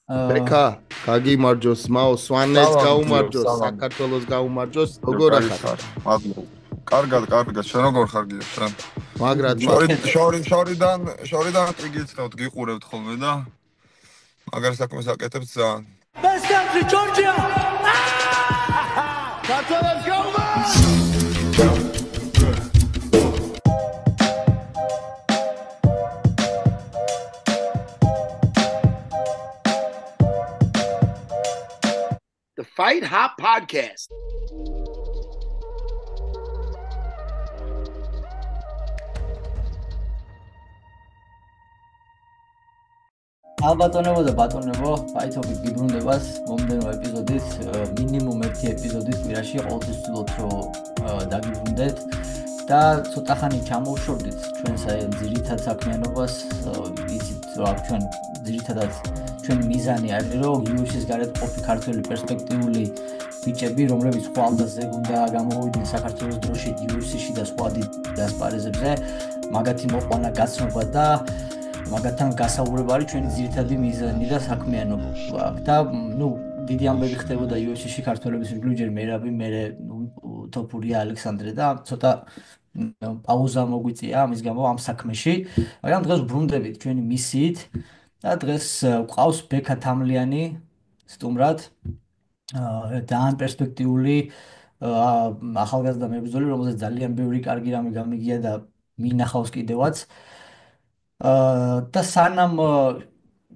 ბექა, გაგიმარჯოს, მაო, სვანეთს სალამთიო, გაუმარჯოს, სალამი. საქართველოს გაუმარჯოს, როგორ ახარ? მადლობა. კარგად, შენ როგორ ხარ გიო, შენ? მაგრად, შორიდან გიგიცნობთ, გიყურებთ ხოლმე და მაგარ საქმეს აკეთებთ ძალიან. Best country, Georgia! საქართველოს გაუმარჯოს! The Fight Hop Podcast. ალბათონებო და ბატონებო, ფაითობით გიბრუნდებას მომდენო ეპიზოდით, მინიმუმ ერთი ეპიზოდით კვირაში ყოველთვის ვცდილობთ რომ დაგიბრუნდეთ და ცოტა ხანი ჩამოვშორდით ჩვენს ძირითად საქმიანობას, იცით რომ ჩვენ ძირითადად ჩვენი მიზანი არის რომ UFC-ს გარეთ ყოფი ქართველი პერსპექტიული ბიჭები, რომლებიც ხვალდაზე უნდა გამოვიდნენ საქართველოს დროში UFC-ში და სხვა დიდ ასპარეზებზე, მაგათი მოყვანა გაცნობა და მაგათთან გასაუბრება არის ჩვენი ძირითადი მიზანი და საქმიანობა. და დიდი ამბები ხდებოდა UFC-ში ქართველების ირგვლივ, ჯერ მერაბი, მერე თოფურია, ალექსანდრე და ცოტა პაუზა მოგვიწია ამის გამო ამ საქმეში. მაგრამ დღეს ვბრუნდებით ჩვენი მისიით და დღეს გვყავს ბექა თამლიანი სტუმრად. ძალიან პერსპექტიული ახალგაზრდა მებრძოლი, რომელზეც ძალიან ბევრი კარგი რამე გამიგია და მინახავს კიდევაც. და სანამ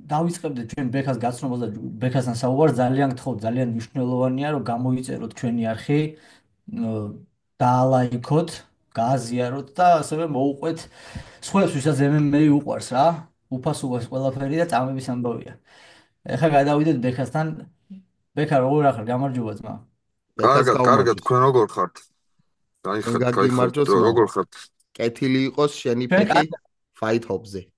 დავიწყებდეთ ჩვენ ბექას გაცნობას და ბექასთან საუბარს, ძალიან გთხოვთ, ძალიან მნიშვნელოვანია რომ გამოიწეროთ ჩვენი არხი, დაალაიქოთ, გააზიაროთ და ასევე მოუყვეთ სხვებს, ვისაც MMA უყვარს რა, უფასოა ყველაფერი და წამების ამბავია. ეხლა გადავიდეთ ბექასთან. ბექა, როგორ ახარ? გამარჯობა ძმა. კარგად, თქვენ როგორ ხართ? გაგიმარჯოს, როგორ ხართ? კეთილი იყოს შენი ფეხი Fight Hop-ზე.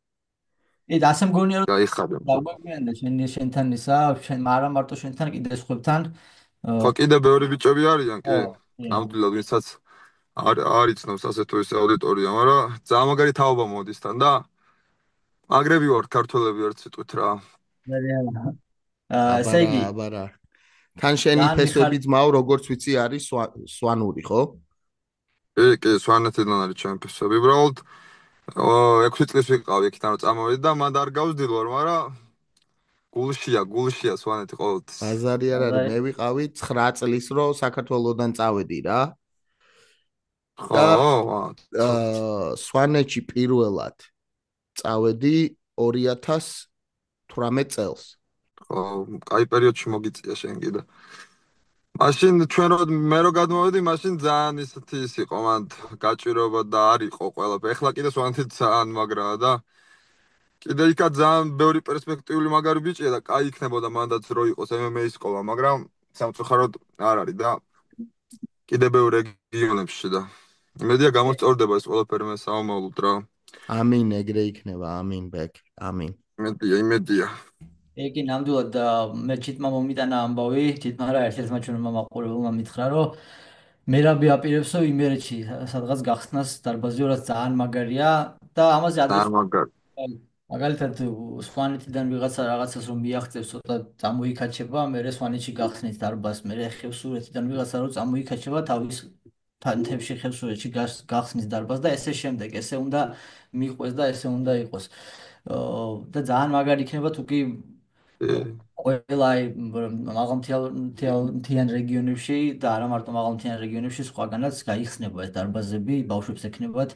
და ასე მგონია რომ გაიხადე. დაგვაგვიანდა შენთან ისა, არა მარტო შენთან, კიდე სხვებთან. ხო, კიდე ბევრი ბიჭები არიან, კი. ნამდვილად, ვისაც არ იცნობს ასე თუ ისე აუდიტორია, მაგრამ ძალიან მაგარი თაობა მოდის თან და მაგრები ვართ ქართველები ერთ სიტყვით რა. ესე იგი, აბარა. თან შენი ფესვები ძმაო, როგორც ვიცი, არის სვანური, ხო? კი, სვანეთიდან არის ჩემი ფესვები. უბრალოდ 6 წლის ვიყავი იქიდან რომ წამოვედი და მანდ არ გავსდილვარ, მაგრამ გულშია სვანეთი ყოველთვის. ბაზარი არ არის, მე ვიყავი 9 წლის რომ საქართველოსდან წავედი რა. ხო, სვანეთში პირველად წავედი 2018 წელს. ხო, კაი პერიოდში მოგიწია შენ კიდე. მაშინ ჩვენ მე რო გადმოვედი, მაშინ ძალიან ისეთი ის იყო, მანდ გაჭიროება და არ იყო ყველაფერი. ეხლა კიდე სვანეთი ძალიან მაგრაა და კიდე იქა ძალიან ბევრი პერსპექტიული მაგარი ბიჭია და კაი იქნებოდა მანდაც რო იყოს MMA-ის სკოლა, მაგრამ სამწუხაროდ არ არის და კიდე ბევრი რეგიონებში და იმედია გამოსწორდება ეს ყველაფერი მე საომავლოდ რა. ამინ, ეგრე იქნება, ამინ ბეკ, ამინ. იმედია. იგი ნამდვილად მე ჩიტმა მომიტანა ამბავი, ჩიტმა რა ერთ-ერთმა ჩვენმა მაყურებელმა მითხრა, რომ მერაბი აპირებსო იმერეთში სადღაც გახსნას დარბაზი, რაც ძალიან მაგარია და ამაზე მაგალითად სვანეთიდან ვიღაცა რაღაცას რომ მიაღწევს, ცოტა წამოიქაჩება, მერე სვანეთში გახსნით დარბაზს, მერე ხევსურეთიდან ვიღაცა რომ წამოიქაჩება, თავის თემში ხევსურეთში გახსნის დარბაზს და ესე შემდეგ, ესე უნდა მიყვეს და ესე უნდა იყოს. და ძალიან მაგარი იქნება თუ კი ყველა მაღალმთიან რეგიონებში და არა მარტო მაღალმთიან რეგიონებში სხვაგანაც გაიხსნება ეს დარბაზები, ბავშვებს ექნებათ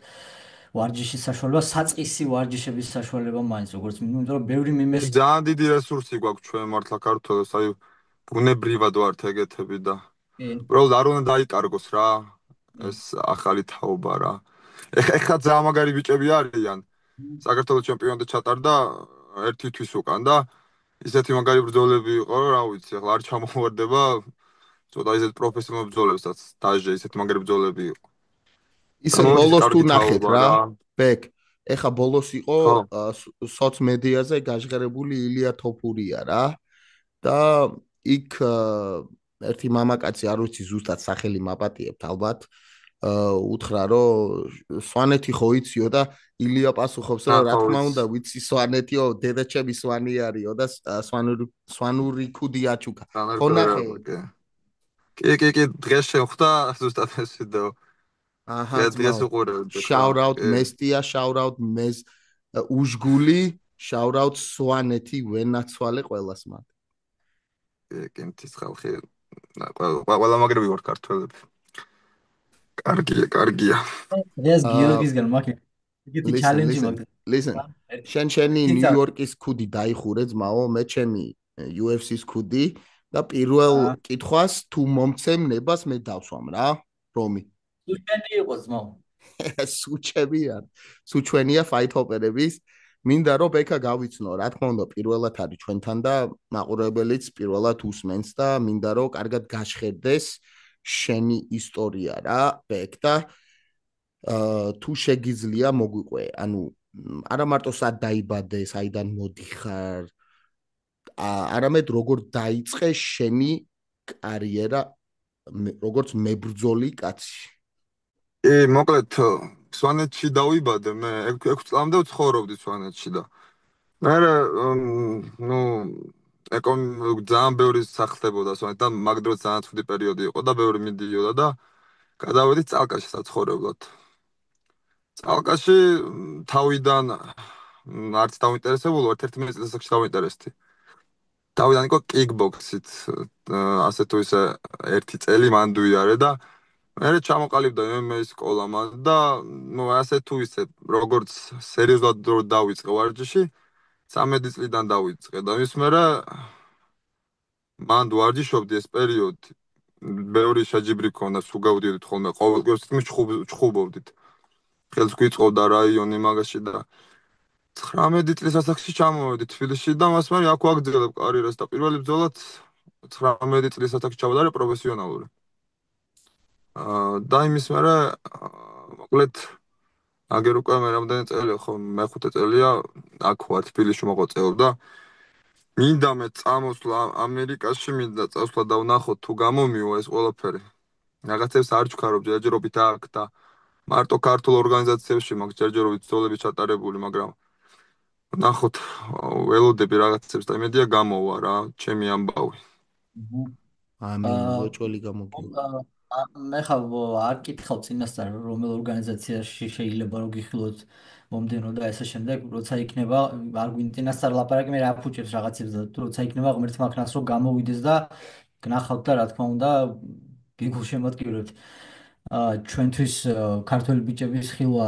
ვარჯიშის საშუალება, საწყისი ვარჯიშების საშუალება მაინც როგორც მინიმუმ, იმიტომ რომ ბევრი მიმეს ძალიან დიდი რესურსი გვაქვს ჩვენ მართლა ქართველებს, აი ბუნებრივად ვართ ეგეთები და უბრალოდ არ უნდა დაიკარგოს რა ეს ახალი თაობა რა. ეხლა ძალიან მაგარი ბიჭები არიან. საქართველოს ჩემპიონატი ჩატარდა ერთი თვის უკან და ისეთი მაგარი ბრძოლები იყო, რა ვიცი, ახლა არ ჩამოვარდება ცოტა ისეთ პროფესიონალ ბრძოლებსაც, დაჟე ისეთი მაგარი ბრძოლები იყო. ისე ბოლოს თუ ნახეთ რა, ბეკ, ეხა ბოლოს იყო სოციმედიაზე გაჟღერებული ილია თოფურია რა და იქ ერთი მამაკაცი არ ვიცი ზუსტად სახელი მაპატიებთ ალბათ, უთხრა რომ სვანეთი ხო იციო და ილია პასუხობს რომ რა თქმა უნდა ვიცი სვანეთიო დედაჩემი სვანი არისო და სვანური ქუდი აჩუქა ხო ნახე კი დღეს შეხვდა ზუსტად ეს ვიდეო აჰა დღეს უყურებდი shout out მესტია shout out მეს უშგული shout out სვანეთი ვენაცვალე ყველას მათ კი მთის ხალხი ყველა მაგრები ვარ ქართველები კარგია ეს გიორგისგან მაგ იგი ჩალენჯი მაგ listen შენი ნიუ-იორკის ქუდი დაიხურე ძმაო მე ჩემი UFC-ს ქუდი და პირველ კითხვას თუ მომცემ ნებას მე დავსვამ რა რომი სუჩენი იყო ძმაო სუჩები არ სუჩვენია ფაით ოპერების მინდა რომ ბექა გავიცნო რა თქმა უნდა პირველად არის ჩვენთან და მაყურებელიც პირველად უსმენს და მინდა რომ კარგად გაჟღერდეს შენი ისტორია რა ბექ და თუ შეგიძლია მოგვიყვე ანუ არა მარტო სად დაიბადე საიდან მოდიხარ არამედ როგორ დაიწყე შენი კარიერა როგორც მებრძოლი კაცი მოკლედ სვანეთში დავიბადე მე 6 წლამდე ვცხოვრობდი სვანეთში და მე ნუ ძალიან ბევრი სახლებოდა სვანეთთან მაგ დროს ძალიან ცუდი პერიოდი იყო და ბევრი მიდიოდა და გადავედი წალკაში საცხოვრებლად წალკაში თავიდან არც დავინტერესებული ვარ 11 წელს დავინტერესდი თავიდან იყო კიკბოქსით ასე თუ ისე 1 წელი მან ვიარე და მე ჩამოყალიბდა MMA-ის სკოლა მან და ნუ ასე თუ ისე როგორც სერიოზულად დავიწყე ვარჯიში 13 წლიდან დავიწყე და ის მერე მან ვარჯიშობდი ეს პერიოდი ბევრი შეჯიბრი ქონდა სულ გავდიოდით ხოლმე ყოველგვარ თქმის ჩხუბობდით ხელს გვიწყობდა რაიონი მაგაში და 19 წლის ასაკში ჩამოვედი თბილისში და მას მე აქ ვაგრძელებ კარიერას და პირველი ბრძოლაც 19 წლის ასაკში ჩავდარე პროფესიონალური და იმის მერე მოკლედ აგერ უკვე მე რამდენი წელი ხო მე-5 წელია აქ ვარ თბილისში მოღვაწეობდა მინდა მე წამოსვლა ამერიკაში მინდა წასვლა და ვნახოთ თუ გამომივა ეს ყველაფერი რაღაცებს არ ჩქარობ ჯერჯერობით აქ და მარტო ქართულ ორგანიზაციებში მაქვს ჯერჯერობით ბრძოლები ჩატარებული მაგრამ ვნახოთ ველოდები რაღაცებს და იმედია გამოვა რა ჩემი ამბავი ამინ მოჭველი გამოგივა მე ხავ არ კითხავ წინასწარ რომელ ორგანიზაციაში შეიძლება რომ გიხილოთ მომდენო და ესე შემდეგ როცა იქნება არ გვინწინასწარ ლაპარაკი მე რა ფუჭებს რაღაცებს და როცა იქნება ღმერთმა ქნას რომ გამოვიდეს და გნახავთ და რა თქმა უნდა გიგულ შემატკივრებთ ჩვენთვის ქართველი ბიჭების ხილვა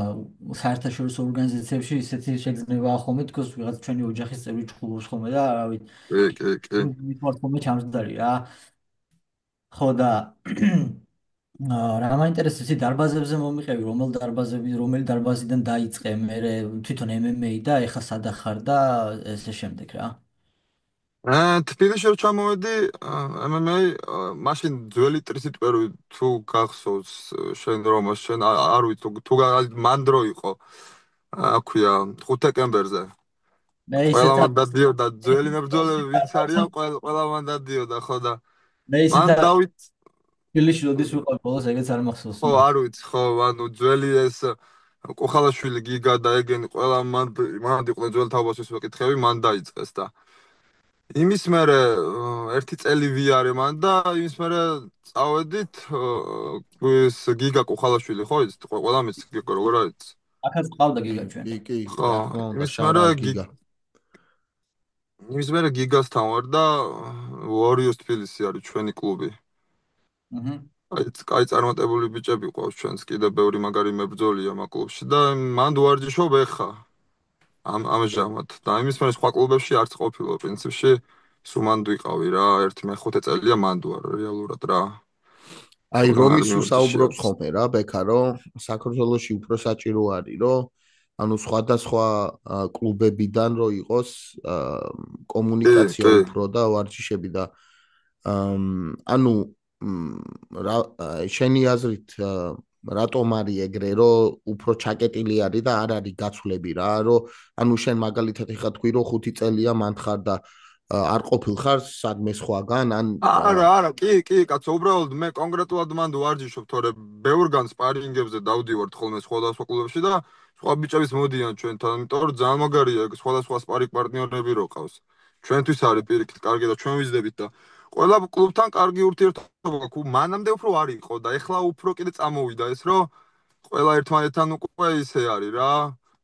საერთაშორისო ორგანიზაციებში ისეთი შეგრძნება ხოლმე თქოს ვიღაც ჩვენი ოჯახის წევრი ჩხუბობს ხოლმე და არავით კი მithvart ხოლმე ჩამსდარი რა ხო და რა მაინტერესებს ის დარბაზებზე მომიყევი რომელი დარბაზიდან დაიწყე მე თვითონ MMA და ეხლა სად ახარ და ესე შემდეგ რა თბილისში რომ ჩამოვედი MMA მაშინ ძველი ტრისიტპერი თუ გახსოვს შენ რომ შენ არ ვიცი თუ მან დრო იყო აქვია 5 დეკემბერზე ყველა მან დადიოდა ძველი მებრძოლები ვინც არიან ყველა მან დადიოდა ხო და მან დავით თბილისში როდის ვიყავ ბოლოს ეგეც არ მახსოვს ხო არ ვიცი ხო ანუ ძველი ეს კუხალაშვილი გიგა და ეგენი ყველა მან იყვნენ ძველი თავბასის ვეკითხები მან დაიწყეს და იმის მერე 1 წელი ვიარე მან და იმის მერე წავედით ეს გიგა კუხალაშვილი ხო იცით ყველა მის გიგა როგორ არის აქაც ყავდა გიგა ჩვენ კი ხო იმის მერე გიგასთან ვარ და Warriors თბილისი არის ჩვენი კლუბი კაი წარმატებული ბიჭები ყავს ჩვენს კიდე ბევრი მაგარი მებრძოლია მაგ კლუბში და მან ვარჯიშობ ეხა ამჟამად და იმის მერე სხვა კლუბებში არც ყოფილა პრინციპში სულ მან ვიყავი რა 1-5 წელია მან ვარ რეალურად რა აი რომის უსაუბრობს ხოლმე რა ბექა რომ საქართველოში უფრო საჭირო არის რომ ანუ სხვადასხვა კლუბებიდან რომ იყოს კომუნიკაცია უფრო და ვარჯიშები და ანუ შენი აზრით რატომ არის ეგრე რომ უფრო ჩაკეტილი არის და არ არის გაცვლები რა რომ ანუ შენ მაგალითად ეხა თქვი რომ 5 წელია მან ხარ და არ ყოფილხარ სადმე სხვაგან ან არა, კი, კაცო, უბრალოდ მე კონკრეტულად მანდ ვარჯიშობ, თორე ბევრგან სპარინგებზე დავდივართ ხოლმე სხვადასხვა კლუბებში და სხვა ბიჭების მოდიან ჩვენთან, იმიტომ რომ ძალიან მაგარია ეგ სხვადასხვა სპარინგ პარტნიორები რო ყავს. ჩვენთვის არის პირიქით კარგი და ჩვენ ვიზდებით და ყველა კლუბთან კარგი ურთიერთობა გვაქვს. მანამდე უფრო არ იყო და ეხლა უფრო კიდე წამოვიდა ეს, რომ ყველა ერთმანეთთან უკვე ისე არის რა.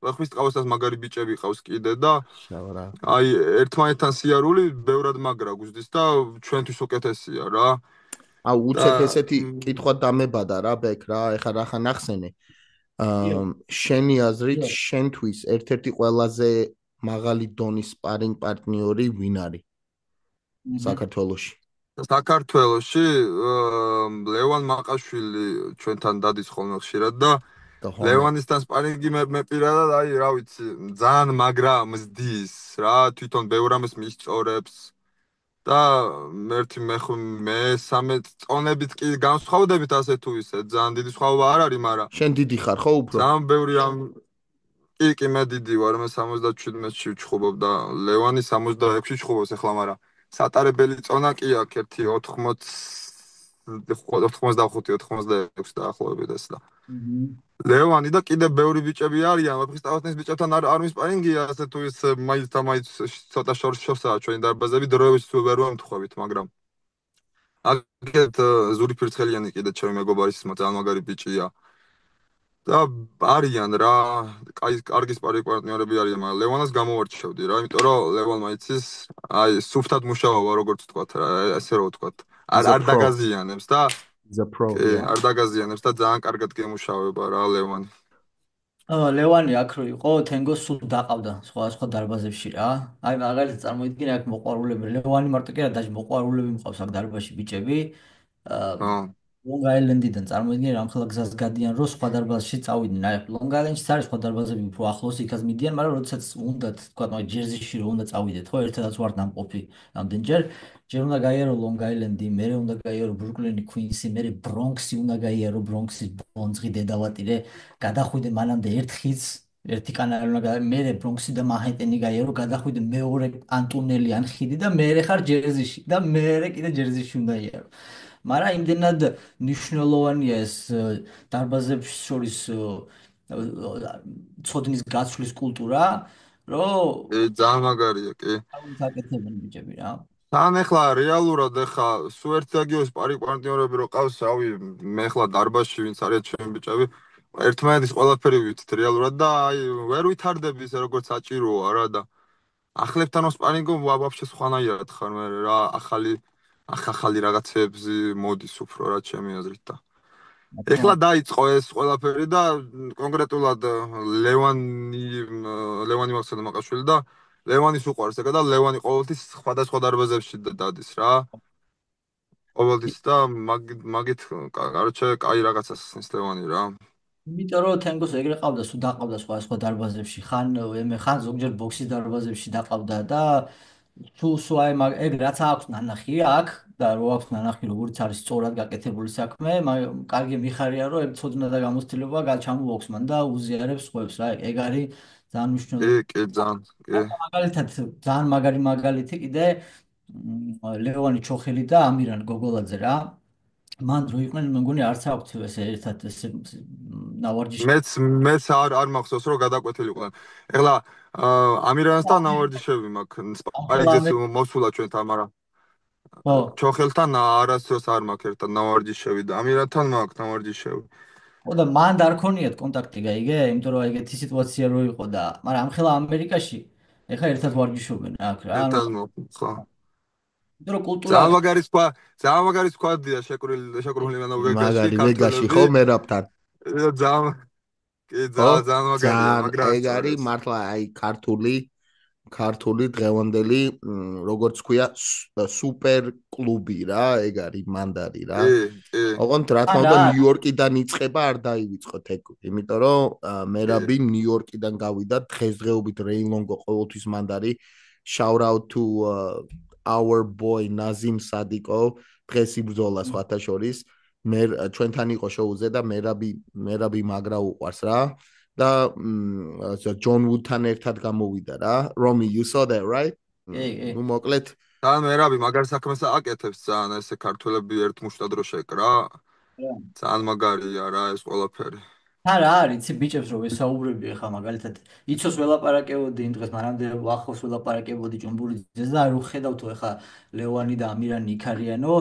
ხვის ტყავასაც მაგარი ბიჭები ყავს კიდე და რა. აი ერთმანეთთან სიარული ბევრად მაგრა გვზდის და ჩვენთვის უკეთესია რა. უცებ ესეთი კითხვა დამებადა რა ბეკ რა, ეხლა რა ხან ახსენე. შენი აზრით შენთვის ერთ-ერთი ყველაზე მაღალი დონის სპარინგ პარტნიორი ვინ არის საქართველოში? საქართველოში ლევან მაყაშვილი ჩვენთან დადის ხოლმე ხშირად და ლევანისთან სპარინგი მე პირადად აი რა ვიცი ძალიან მაგრა მზდის რა თვითონ ბევრ ამას მისწორებს და მე-3 წონებით კი განსხვავდებით ასე თუ ისე ძალიან დიდი სხვაობა არ არის მაგრამ შენ დიდი ხარ ხო უფრო? ძალიან ბევრი ამ კი მე დიდი ვარ მე 77-ში ვჩხუბობ და ლევანი 66-ში ჩხუბობს ახლა მაგრამ სატარებელი წონა კი აქვს ერთი 85-86 დაახლოებით ეს და ლევანი და კიდე ბევრი ბიჭები არიან, ვაფხის ტავათნის ბიჭებთან არ მისპარინგია, ასე თუ ის მაინც ცოტა შორსაა ჩვენი დარბაზები, დროებით ვერ ვამთხვევით, მაგრამ აქეთ ზური ფირცხელიანი კიდე ჩემი მეგობარის ძალიან მაგარი ბიჭია. და არიან რა, კარგი სპარინგ პარტნიორები არიან, მაგრამ ლევანას გამოვარჩევდი რა, იმიტომ რომ ლევანმა იცის, აი სუფთად მუშაობა, როგორც ვთქვათ რა, ასე რომ ვთქვათ. არ დაგაზიანებს და არ დაგაზიანებს და ძალიან კარგად გემუშავება რა ლევანი. ლევანი აქ რო იყო, თენგოს სულ დაყავდა სხვა დარბაზებში რა. აი მაგალითად წარმოიდგინე აქ მოყვარულები, ლევანი მარტო კი არა, დაჟე მოყვარულები მყავს აქ დარბაზში ბიჭები. Long Island-დან წარმოიდგინე რამხელა გზას გადიან, რომ სხვა დარბაზში წავიდნენ. აი Long Island-ში არის სხვა დარბაზები უფრო ახლოს იქაც მიდიან, მაგრამ როდესაც უნდათ, თქვა, მაგ ჯერზიში რო უნდა წავიდეთ, ხო, ერთადაც ვარ ნამყოფი ამდენჯერ. ჯერ უნდა გაიარო Long Island-ი, მერე უნდა გაიარო Brooklyn-ი, Queens-ი, მერე Bronx-ი უნდა გაიარო, Bronx-ის ბონძღი დედავატირე, გადახვიდე მანამდე ერთ ხიდს, ერთი კანალი უნდა გაიარო, მერე Bronx-ი და Manhattan-ი გაიარო, გადახვიდე მეორე ან ტუნელი ან ხიდი და მერე ხარ ჯერზიში და მერე კიდე ჯერზიში უნდა იარო. მაგრამ იმდენად მნიშვნელოვანია ეს დარბაზებს შორის ცოდნის გაცვლის კულტურა, რომ ძალიან მაგარია, კი. აკეთებენ ბიჭები რა. თან ახლა რეალურად ახლა სულ ერთ დაგიოს სპარინგ პარტნიორები რო ყავს, რავი, მე ახლა დარბაზში ვინც არის ჩემი ბიჭები, ერთმანეთის ყველაფერი ვიცით რეალურად და აი ვერ ვითარდები ისე როგორც საჭიროა რა და ახლებთან სპარინგო ვაფშე სხვანაირად ხარ მე რა ახალი რაღაცეებზე მოდის უფრო რა ჩემი აზრით და ეხლა დაიწყო ეს ყველაფერი და კონკრეტულად ლევანი მაქსიმუმ მაყაშვილი და ლევანის უყვარს ეგა და ლევანი ყოველთვის სხვადასხვა დარბაზებში დადის რა ყოველთვის და მაგით კაროჩე კაი რაღაცას ის ლევანი რა იმიტომ რომ თენგოს ეგრე ყავდა სულ დაყავდა სხვა დარბაზებში ხან ზოგჯერ ბოქსის დარბაზებში დაყავდა და სულ აი ეგ რაც აქვს ნანახი აქ და რო აქვს ნანახი როგორც არის სწორად გაკეთებული საქმე კარგი მიხარია რომ ეგ ცოდნა და გამოცდილება ჩამოვაქვს მან და უზიარებს სხვებს რა ეგ არის ძალიან მნიშვნელოვანი კი ძალიან მაგალითად ძალიან მაგარი მაგალითი კიდე ლევანი ჩოხელი და ამირან გოგოლაძე რა მან რო იყვნენ მე მგონი არც აქვთ ესე ერთად ესე ნავარჯიში მეც არ მახსოვს რომ გადაკვეთილი იყვნენ ეხლა ამირანსთან ნავარჯიშები მაქვს სპარინგზე მოსულა ჩვენთან მაგრამ ჩოხელთან არასდროს არ მაქვს ერთად ნავარჯიშები და ამირანთან მაქვს ნავარჯიშები ხო და მან არ ქონიათ კონტაქტი გაიგე იმიტომ რომ ეგეთი სიტუაცია რო იყო და მაგრამ ამხელა ამერიკაში ეხა ერთად ვარჯიშობენ აქ რა ერთად ხო იმიტომ რომ კულტურა ძალიან მაგარი სკვადია შეკრული მანო ვეგაში ხო მერაბთან ძალიან მაგარია ეგ არის მართლა აი ქართული დღევანდელი როგორც ქვია სუპერ კლუბი რა ეგ არის მანდარი რა ოღონდ რა თქმა უნდა ნიუ-იორკიდან იწყება არ დაივიწყოთ ეგ იმიტომ რომ მერაბი ნიუ-იორკიდან გავიდა დღესდღეობით რეინლონგო ყოველთვის მანდარი shout out to our boy Nazim Sadiko დღეს იბრძოლა სხვათა შორის მე ჩვენთან იყო შოუზე და მერაბი მაგრა უყვარს რა და ჯონ ვუდთან ერთად გამოვიდა რა Romy you saw that right კი. ნუ მოკლედ თან მერაბი მაგარ საქმეს აკეთებს ძალიან ესე ქართველები ერთ მუშტად რო შეკრა. ძალიან მაგარია რა ეს ყველაფერი. არა, არის, იცი ბიჭებს რო ვესაუბრები ახლა მაგალითად, იცოს ველაპარაკებოდი იმ დღეს მანამდე ახლოს ველაპარაკებოდი ჭუმბურიძეს და რო ხედავთო ახლა ლევანი და ამირანი იქ არიანო,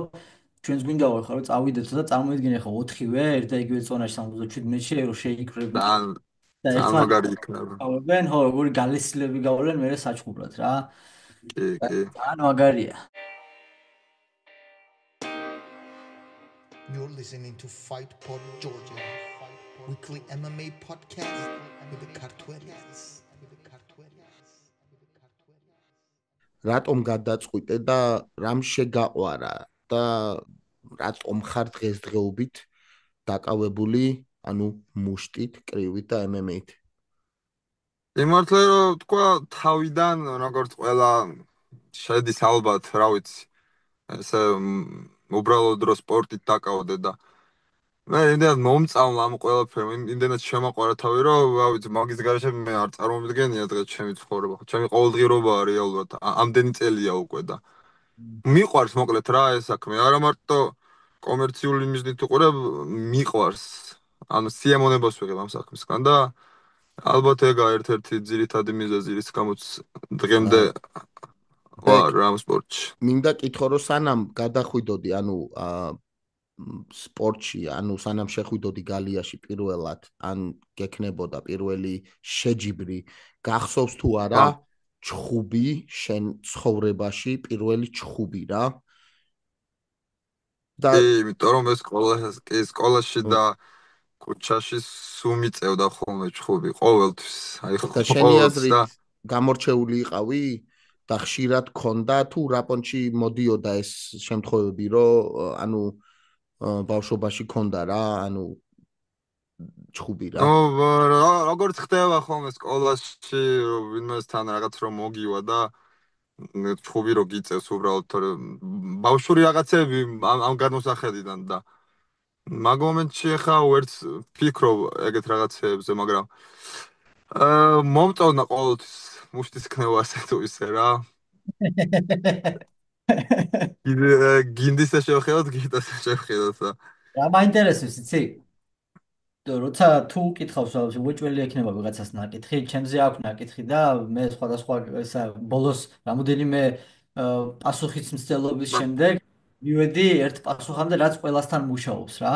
ჩვენს გვინდა ვარ ხო რომ წავიდეთო და წარმოიდგინე ახლა 4-ვე ერთ და იგივე ზონაში 77 მეტრში რო შეიკრებით და ძალიან ერთმანეთს მაგარი იქნება. გავებენ, ხო, როგორი გალესილები გავლენ მე საჩხუბრად რა. კი. ძალიან მაგარია. You're listening to Fight Pod Georgia, weekly MMA podcast with the Kartvelians. რატომ გადაწყვიტე და რამ შეგაყვარა და რატომ ხარ დღესდღეობით დაკავებული, ანუ მუშტით, კრივით და MMA-ით? იმართლა რომ თქვა თავიდან როგორც ყველა შედის ალბათ, რა ვიცი. ესე უბრალოდ რო სპორტით დაკავდე და მე იმდენად მომწავლა ამ ყველაფერს, იმდენად შემაყვარა თავი, რომ რა ვიცი, მაგის გარეშე მე არ წარმომიდგენია დღეს ჩემი ცხოვრება. ჩემი ყოველდღიურობაა რეალურად. ამდენი წელია უკვე და მიყვარს მოკლედ რა ეს საქმე. არა მარტო კომერციული მიზნით უყურებ, მიყვარს. ანუ სიამონებას ვიღებ ამ საქმისგან და ალბათ ეგა ერთ-ერთი ძირითადი მიზეზი, რის გამოც დღემდე ვარ ამ სპორტში. მინდა კითხო რომ სანამ გადახვიდოდი, ანუ სპორტში, ანუ სანამ შეხვიდოდი გალიაში პირველად, ან გექნებოდა პირველი შეჯიბრი, გახსოვს თუ არა ჩხუბი შენ ცხოვრებაში, პირველი ჩხუბი რა? და იმიტომ რომ ეს სკოლაში და კუჩაში სულ მიწევდა ხოლმე ჩხუბი ყოველთვის. აი და შენი აზრით გამორჩეული იყავი და ხშირად ქონდა თუ რაპონჩი მოდიოდა ეს შემთხვევები, რომ ანუ ბავშვობაში ქონდა რა, ანუ ჩხუბი რა. როგორც ხდება ხოლმე სკოლაში, ვინმესთან რაღაც რომ მოგივა და ჩხუბი რო გიწევს უბრალოდ, თორემ ბავშვური რაღაცები ამ განმოსახედიდან და მაგ მომენტში ხა ვერც ფიქრობ ეგეთ რაღაცებზე, მაგრამ მომწონა ყოველთვის მუშტის ქნება ასე თუ ისე რა. გინდისა შევხედოთ, გიტასა შევხედოთ და რა მაინტერესებს, იცი? როცა თუ უკითხავს, უეჭველი ექნება ვიღაცას ნაკითხი, ჩემზე აქვს ნაკითხი და მე სხვადასხვა ესა ბოლოს რამოდენიმე პასუხის მცდელობის შემდეგ მივედი ერთ პასუხამდე, რაც ყველასთან მუშაობს რა.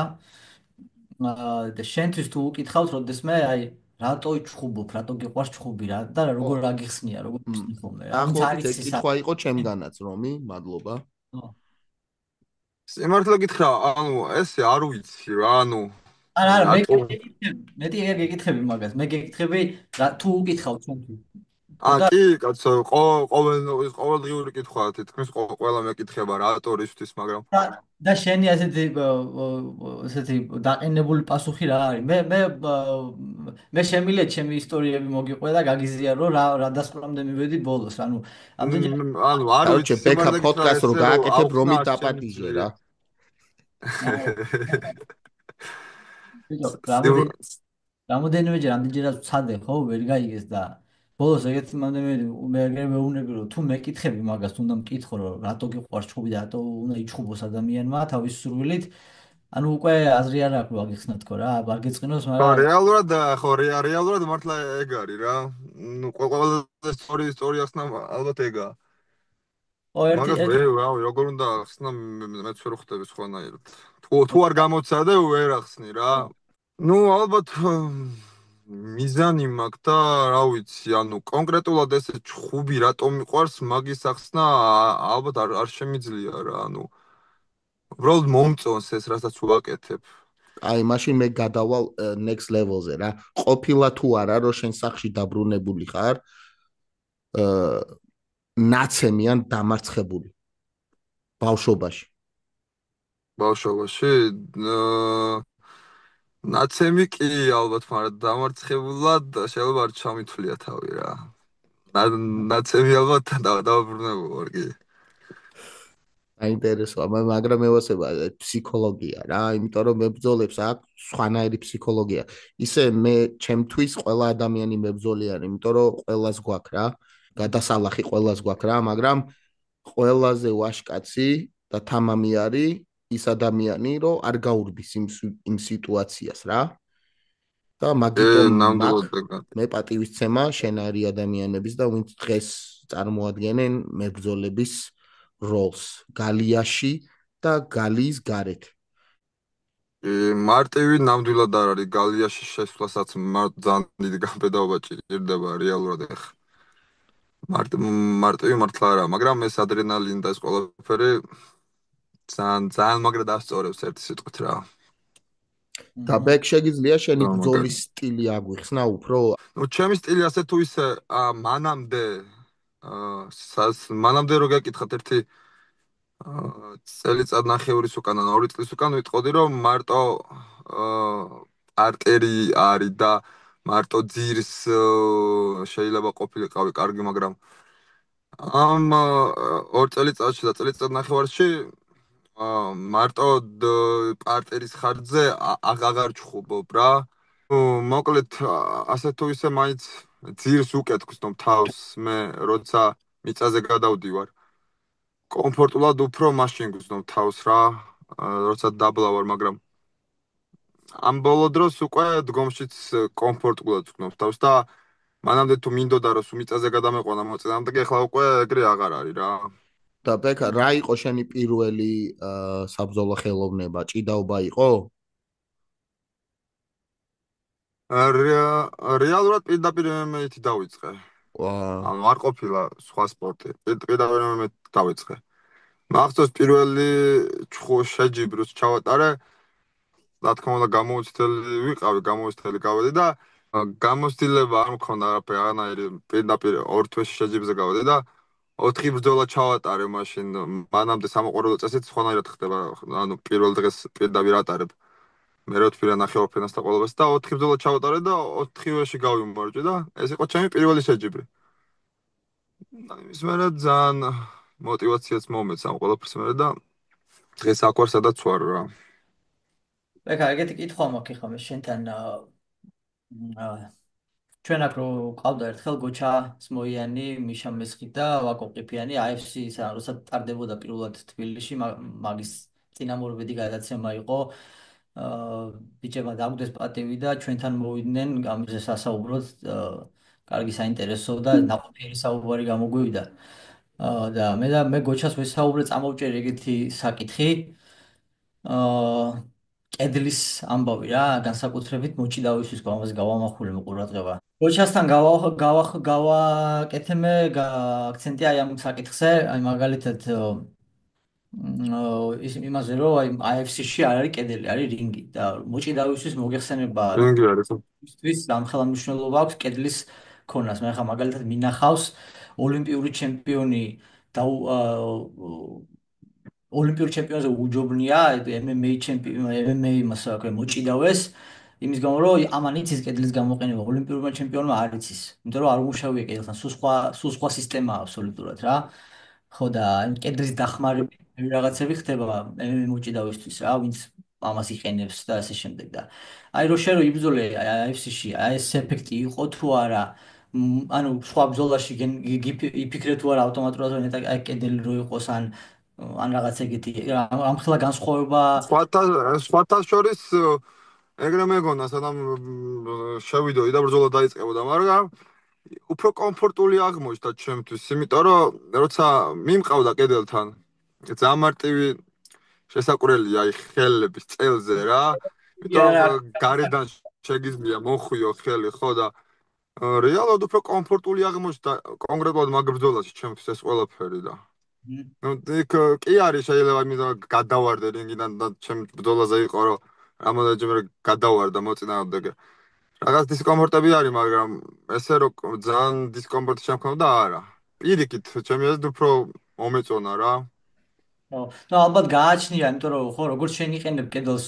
და შენთვის თუ უკითხავთ, როდესმე აი რატო ჩხუბობ, რატო გიყვარს ჩხუბი რა და როგორ აგიხსნია, როგორ გიხსნი ხოლმე რა. ახლობით ეს კითხვა იყო ჩემგანაც, რომი, მადლობა. სიმართლე გითხრა, ანუ ესე არ ვიცი რა, ანუ არა, მეტი ეგ გეკითხები მაგას, მე გეკითხები თუ უკითხავ ჩვენთვის. კი, კაცო, ყოველდღიური კითხვაა, თითქმის ყველა მეკითხება რატო რისთვის, მაგრამ და შენი ასეთი დაყენებული პასუხი რა არის? მე შემიძლია ჩემი ისტორიები მოგიყვე და გაგიზიარო რა დასკვნამდე მივედი ბოლოს, ანუ არ ვიცი, ბექა პოდკასტს რო გააკეთებ, რომი დაპატიჟე რა. რამოდენიმეჯერ ამდენჯერაც ვცადე, ხო, ვერ გაიგეს და ბოლოს ეგეთ მე მეუნები რომ თუ მეკითხები მაგას, უნდა მკითხო რომ რატო გიყვარს ჩხუბი და რატო უნდა იჩხუბოს ადამიანმა თავის სურვილით. ანუ უკვე აზრი არ აქვს რომ აგიხსნა თქო რა, არ გეწყინოს, მაგრამ რეალურად მართლა ეგ არის რა. ნუ ყველა ისტორიას ალბათ ეგაა. მაგრამ როგორ უნდა ახსნა, მეც ვერ ხვდები სხვანაირად. თუ არ გამოცადე, ვერ ახსნი რა. ნუ ალბათ მიზანი მაქვს და რა ვიცი, ანუ კონკრეტულად ესე ჩხუბი რატომ მიყვარს, მაგის ახსნა ალბათ არ შემიძლია რა, ანუ უბრალოდ მომწონს ეს, რასაც ვაკეთებ. აი, მაშინ მე გადავალ next level-ზე რა. ყოფილა თუ არა, რომ შენ სახში დაბრუნებული ხარ, ნაცემი ან დამარცხებული ბავშვობაში. ბავშვობაში ნაცემი კი ალბათ, მაგრამ დამარცხებულად შეიძლება არ ჩამithვლია თავი რა. ნაცემი ალბათ დაბრუნებული ვარ კი. აინტერესოა, მაგრამ მევასება ფსიქოლოგია რა, იმიტომ რომ მებრძოლებს აქვს სხვანაირი ფსიქოლოგია. ისე მე ჩემთვის ყველა ადამიანი მებრძოლი არის, იმიტომ რომ ყველას გვაქვს რა. გადასალახი ყველას გვაქვს რა, მაგრამ ყველაზე ვაშკაცი და თამამი არის ის ადამიანი, რომ არ გაურბის იმ სიტუაციას რა. და მაგიტომ მაგ მე პატივისცემა შენარი ადამიანების და ვინც დღეს წარმოადგენენ მებრძოლების როლს გალიაში და გალიის გარეთ. მარტივი ნამდვილად არ არის გალიაში შესვლასაც ძალიან დიდი გამბედაობა ჭირდება რეალურად ახლა. მარტივი მართლა არა, მაგრამ ეს ადრენალინი და ეს ყველაფერი ძალიან მაგრად ასწორებს ერთი სიტყვით რა. და ბეკ შეგიძლია შენი ბრძოლის სტილი აგვიხსნა უფრო? ნუ ჩემი სტილი ასე თუ ისე მანამდე რო გეკითხათ ერთი წელიწადნახევრის უკან ან 2 წლის უკან ვიტყოდი რომ მარტო არტერი არის და მარტო ძირს შეიძლება ყოფილიყავი კარგი, მაგრამ ამ 2 წელიწადში და წელიწადნახევარში მარტო პარტერის ხარჯზე აღარ ჩხუბობ რა. მოკლედ ასე თუ ისე მაინც ძირს უკეთ გრძნობ თავს მე როცა მიწაზე გადავდივარ. კომფორტულად უფრო მაშინ გრძნობ თავს რა, როცა დაბლავარ, მაგრამ ამ ბოლო დროს უკვე დგომშიც კომფორტულად გრძნობ თავს და მანამდე თუ მინდოდა რომ მიწაზე გადამეყვანა მოწინააღმდეგე, ახლა უკვე ეგრე აღარ არის რა. და ბეკა, რა იყო შენი პირველი საბრძოლო ხელოვნება? ჭიდაობა იყო? რეალურად პირდაპირ MMA-ით დავიწყე. ანუ არ ყოფილა სხვა სპორტი. პირდაპირ MMA-ით დავიწყე. მახსოვს პირველი შეჯიბრი როცა ჩავატარე, რა თქმა უნდა გამოუცდელი ვიყავი, გამოუცდელი გავედი და გამოცდილება არ მქონდა არაფერი, არანაირი პირდაპირ 2 თვეში შეჯიბრზე გავედი და 4 ბრძოლა ჩავატარე მაშინ. მანამდე სამოყვარულო წესით სხვანაირად ხდება, ანუ პირველ დღეს პირდაპირ ატარებ. მე როთფირა ნახევარფინალს და ყველაფერს და 4 ბრძოლა ჩავატარე და 4-ვეში გავიმარჯვე და ეს იყო ჩემი პირველი შეჯიბრი. ის მერე ძალიან мотивაციაც მომეც ამ ყველაფერს მერე და დღეს აქ ვარ სადაც ვარ რა. ეკა, ეგეთი კითხვა მაქვს ხომ შენთან ჩვენ აქ რო ყავდა ერთხელ გოჩა სმოიანი, მიშა მესხი და ვაკო ყიფიანი AFC-ს როცა ტარდებოდა პირველად თბილისში, მაგის წინამორბედი გადაცემა იყო. ბიჭებმა დაგვდეს პატივი და ჩვენთან მოვიდნენ ამაზე სასაუბროდ, კარგი საინტერესო და ნაყოფიერი საუბარი გამოგვივიდა. და მე გოჩას ვესაუბრე, წამოვჭერი ეგეთი საკითხი. კედლის ამბავი რა, განსაკუთრებით მოჭიდავისთვის ამაზე გავამახვილე ყურადღება. გოჩასთან გავაკეთე მე აქცენტი აი ამ საკითხზე, აი მაგალითად ის იმაზე რომ აი AFC-ში არ არის კედელი, არის რინგი და მოჭიდავისთვის მოიხსენება რინგი არის. ისთვის ამხელა მნიშვნელობა აქვს კედლის ქონას. მე ხა მაგალითად მინახავს ოლიმპიური ჩემპიონი და ოლიმპიურ ჩემპიონზე უჯობნია MMA ჩემპიონი, MMA იმას აქვს მოჭიდავეს იმის გამო რომ ამან იცის კედლის გამოყენება ოლიმპიურმა ჩემპიონმა არ იცის. იმიტომ რომ არ უმუშავია კედელთან, სულ სხვა სისტემაა აბსოლუტურად რა. ხო და კედლის დახმარებით რაღაცები ხდება MMA მოჭიდავისთვის რა, ვინც ამას იყენებს და ასე შემდეგ და აი რო შენ რო იბრძოლე AFC-ში, აი ეს ეფექტი იყო თუ არა? ანუ სხვა ბრძოლაში იფიქრე თუ არა ავტომატურად რომ აი კედელი რო იყოს ან რაღაც ეგეთი ამხელა განსხვავება სხვათა შორის ეგრე მეგონა სანამ შევიდოდი და ბრძოლა დაიწყებოდა, მაგრამ უფრო კომფორტული აღმოჩნდა ჩემთვის, იმიტომ რომ როცა მიმყავდა კედელთან ძალიან მარტივი შესაკვირველია აი ხელების წელზე რა, იმიტომ რომ გარედან შეგიძლია მოხვიო ხელი ხო და რეალურად უფრო კომფორტული აღმოჩნდა კონკრეტულად მაგ ბრძოლაში ჩემთვის ეს ყველაფერი და ნუ კი არის შეიძლება იმის გადავარდე რინგიდან და ჩემ ბრძოლაზე იყო რომ რამოდენჯერმე გადავარდა მოწინააღმდეგე. რაღაც დისკომფორტები არის, მაგრამ ესე რომ ძალიან დისკომფორტი შემქონდა არა. პირიქით, ჩემი აზრით უფრო მომეწონა რა. ხო, ну ალბათ გააჩნია, იმიტომ რომ ხო, როგორც შენ იყენებ კედელს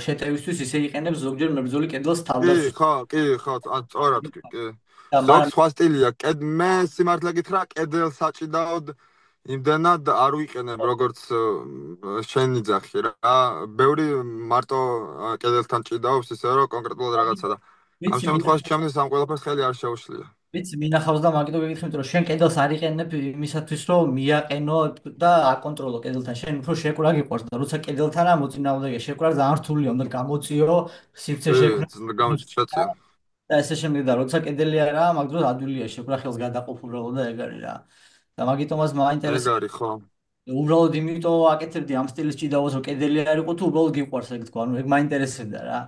შეტევისთვის, ისე იყენებს ზოგჯერ მებრძოლი კედელს თავდასხმის. კი, სწორად კი. ზოგ სხვა სტილია. მე სიმართლე გითხრა, კედელს საჭიდაოდ იმდენად არ ვიყენებ, როგორც შენი ძახი რა. ბევრი მარტო კედელთან ჭიდაობს, ისე რომ კონკრეტულად რაღაცა და ამ შემთხვევაში ჩემთვის ამ ყველაფერს ხელი არ შეუშლია. ვიცი, მინახავს და მაგიტო გეკითხე, იმიტომ რომ შენ კედელს არ იყენებ იმისათვის, რომ მიაყენო და აკონტროლო კედელთან. შენ უფრო შეკვრა გიყვარს და როცა კედელთანაა მოწინააღმდეგე შეკვრა ძალიან რთულია, უნდა გამოწიო, სივრცე შექმნას გამოჩეცე. და ესე შემდეგ და როცა კედელი არაა, მაგ დროს ადვილია შეკვრა ხელს გადაყოფ უბრალოდ და ეგ არის რა. და მაგიტომაც ეგ მაინტერესებს არის ხო? უბრალოდ იმიტომ აკეთებდი ამ სტილის ჭიდაობას, რომ კედელი არ იყო თუ უბრალოდ გიყვარს ეგ თქვა, ანუ ეგ მაინტერესებდა რა.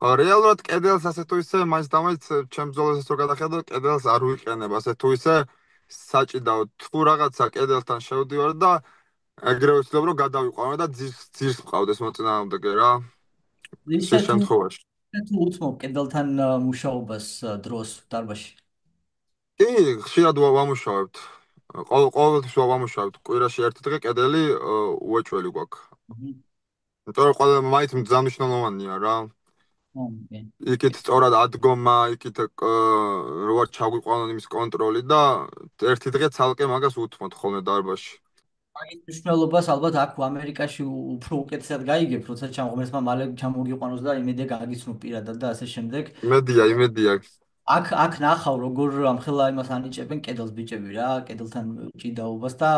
რეალურად კედელს ასე თუ ისე მაინც დამაიც ჩემს ბრძოლასაც რო გადახედო, კედელს არ ვიყენებ ასე თუ ისე საჭიდაო. თუ რაღაცა კედელთან შევდივარ და ეგრევე ვცდილობ რომ გადავიყვანო და ძირს ვყავდეს მოწინააღმდეგე რა. ხშირ ისე თუ შემთხვევაში. თუ უცმობ კედელთან მუშაობას დროს დარბაში. კი, ხშირად ვამუშავებთ. ყოველთვის ვამუშავებთ. კვირაში ერთი დღე კედელი უეჭველი გვაქვს. იმიტომ რომ ყველა მაინც მძამნიშნულოვანია რა. იქით სწორად ადგომა, იქით როარ ჩაგვიყვანონ იმის კონტროლი და ერთი დღე ცალკე მაგას უთმოთ ხოლმე დარბაში. მაგის მნიშვნელობას ალბათ აქ ამერიკაში უფრო უკეთესად გაიგებ, როცა ჩამღმერთმა მალე ჩამოგიყვანოს და იმედია გაგიცნო პირადად და ასე შემდეგ. იმედია. აქ ნახავ როგორ ამხელა იმას ანიჭებენ კედელს ბიჭები რა, კედელთან ჭიდაობას და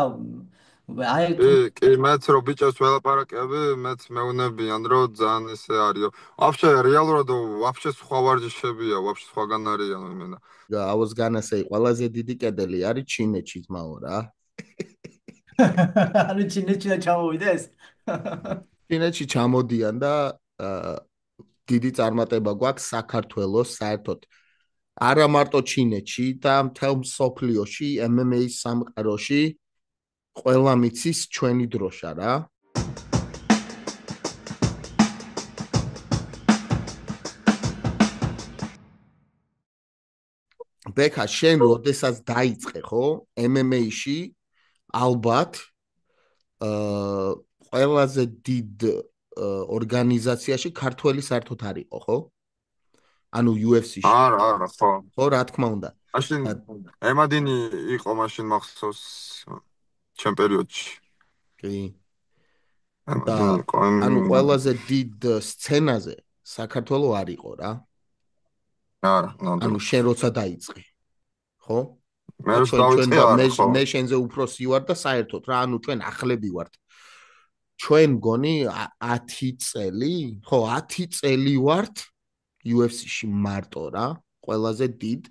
აი თუ კი, მეც რო ბიჭებს ველაპარაკები, მეც მეუნებიან რომ ძალიან ესე არისო. Вообще რეალურად вообще სხვა ვარჯიშებია, вообще სხვაგან არიან იმენა. I was gonna say ყველაზე დიდი კედელი არის ჩინეთში ძმაო რა. ანუ ჩინეთში და ჩამოვიდეს. ჩინეთში ჩამოდიან და დიდი წარმატება გვაქვს საქართველოს საერთოდ. არა მარტო ჩინეთში და მთელ მსოფლიოში MMA-ის სამყაროში ყველა მიცის ჩვენი დროშა რა. ბექა, შენ როდესაც დაიწყე ხო MMA-ში ალბათ ყველაზე დიდ ორგანიზაციაში ქართველი საერთოდ არ იყო, ხო? ანუ UFC-ში. არა, ხო. ხო, რა თქმა უნდა. მაშინ ემადინი იყო მაშინ მახსოვს ჩემ პერიოდში. კი. ანუ ყველაზე დიდ სცენაზე საქართველოს არ იყო რა. არა, ანუ შენ როცა დაიწყე. ხო? მე შენზე უფროსი ვარ და საერთოდ რა, ანუ ჩვენ ახლები ვართ. ჩვენ მგონი 10 წელი, ხო, 10 წელი ვართ UFC-ში მარტო რა, ყველაზე დიდ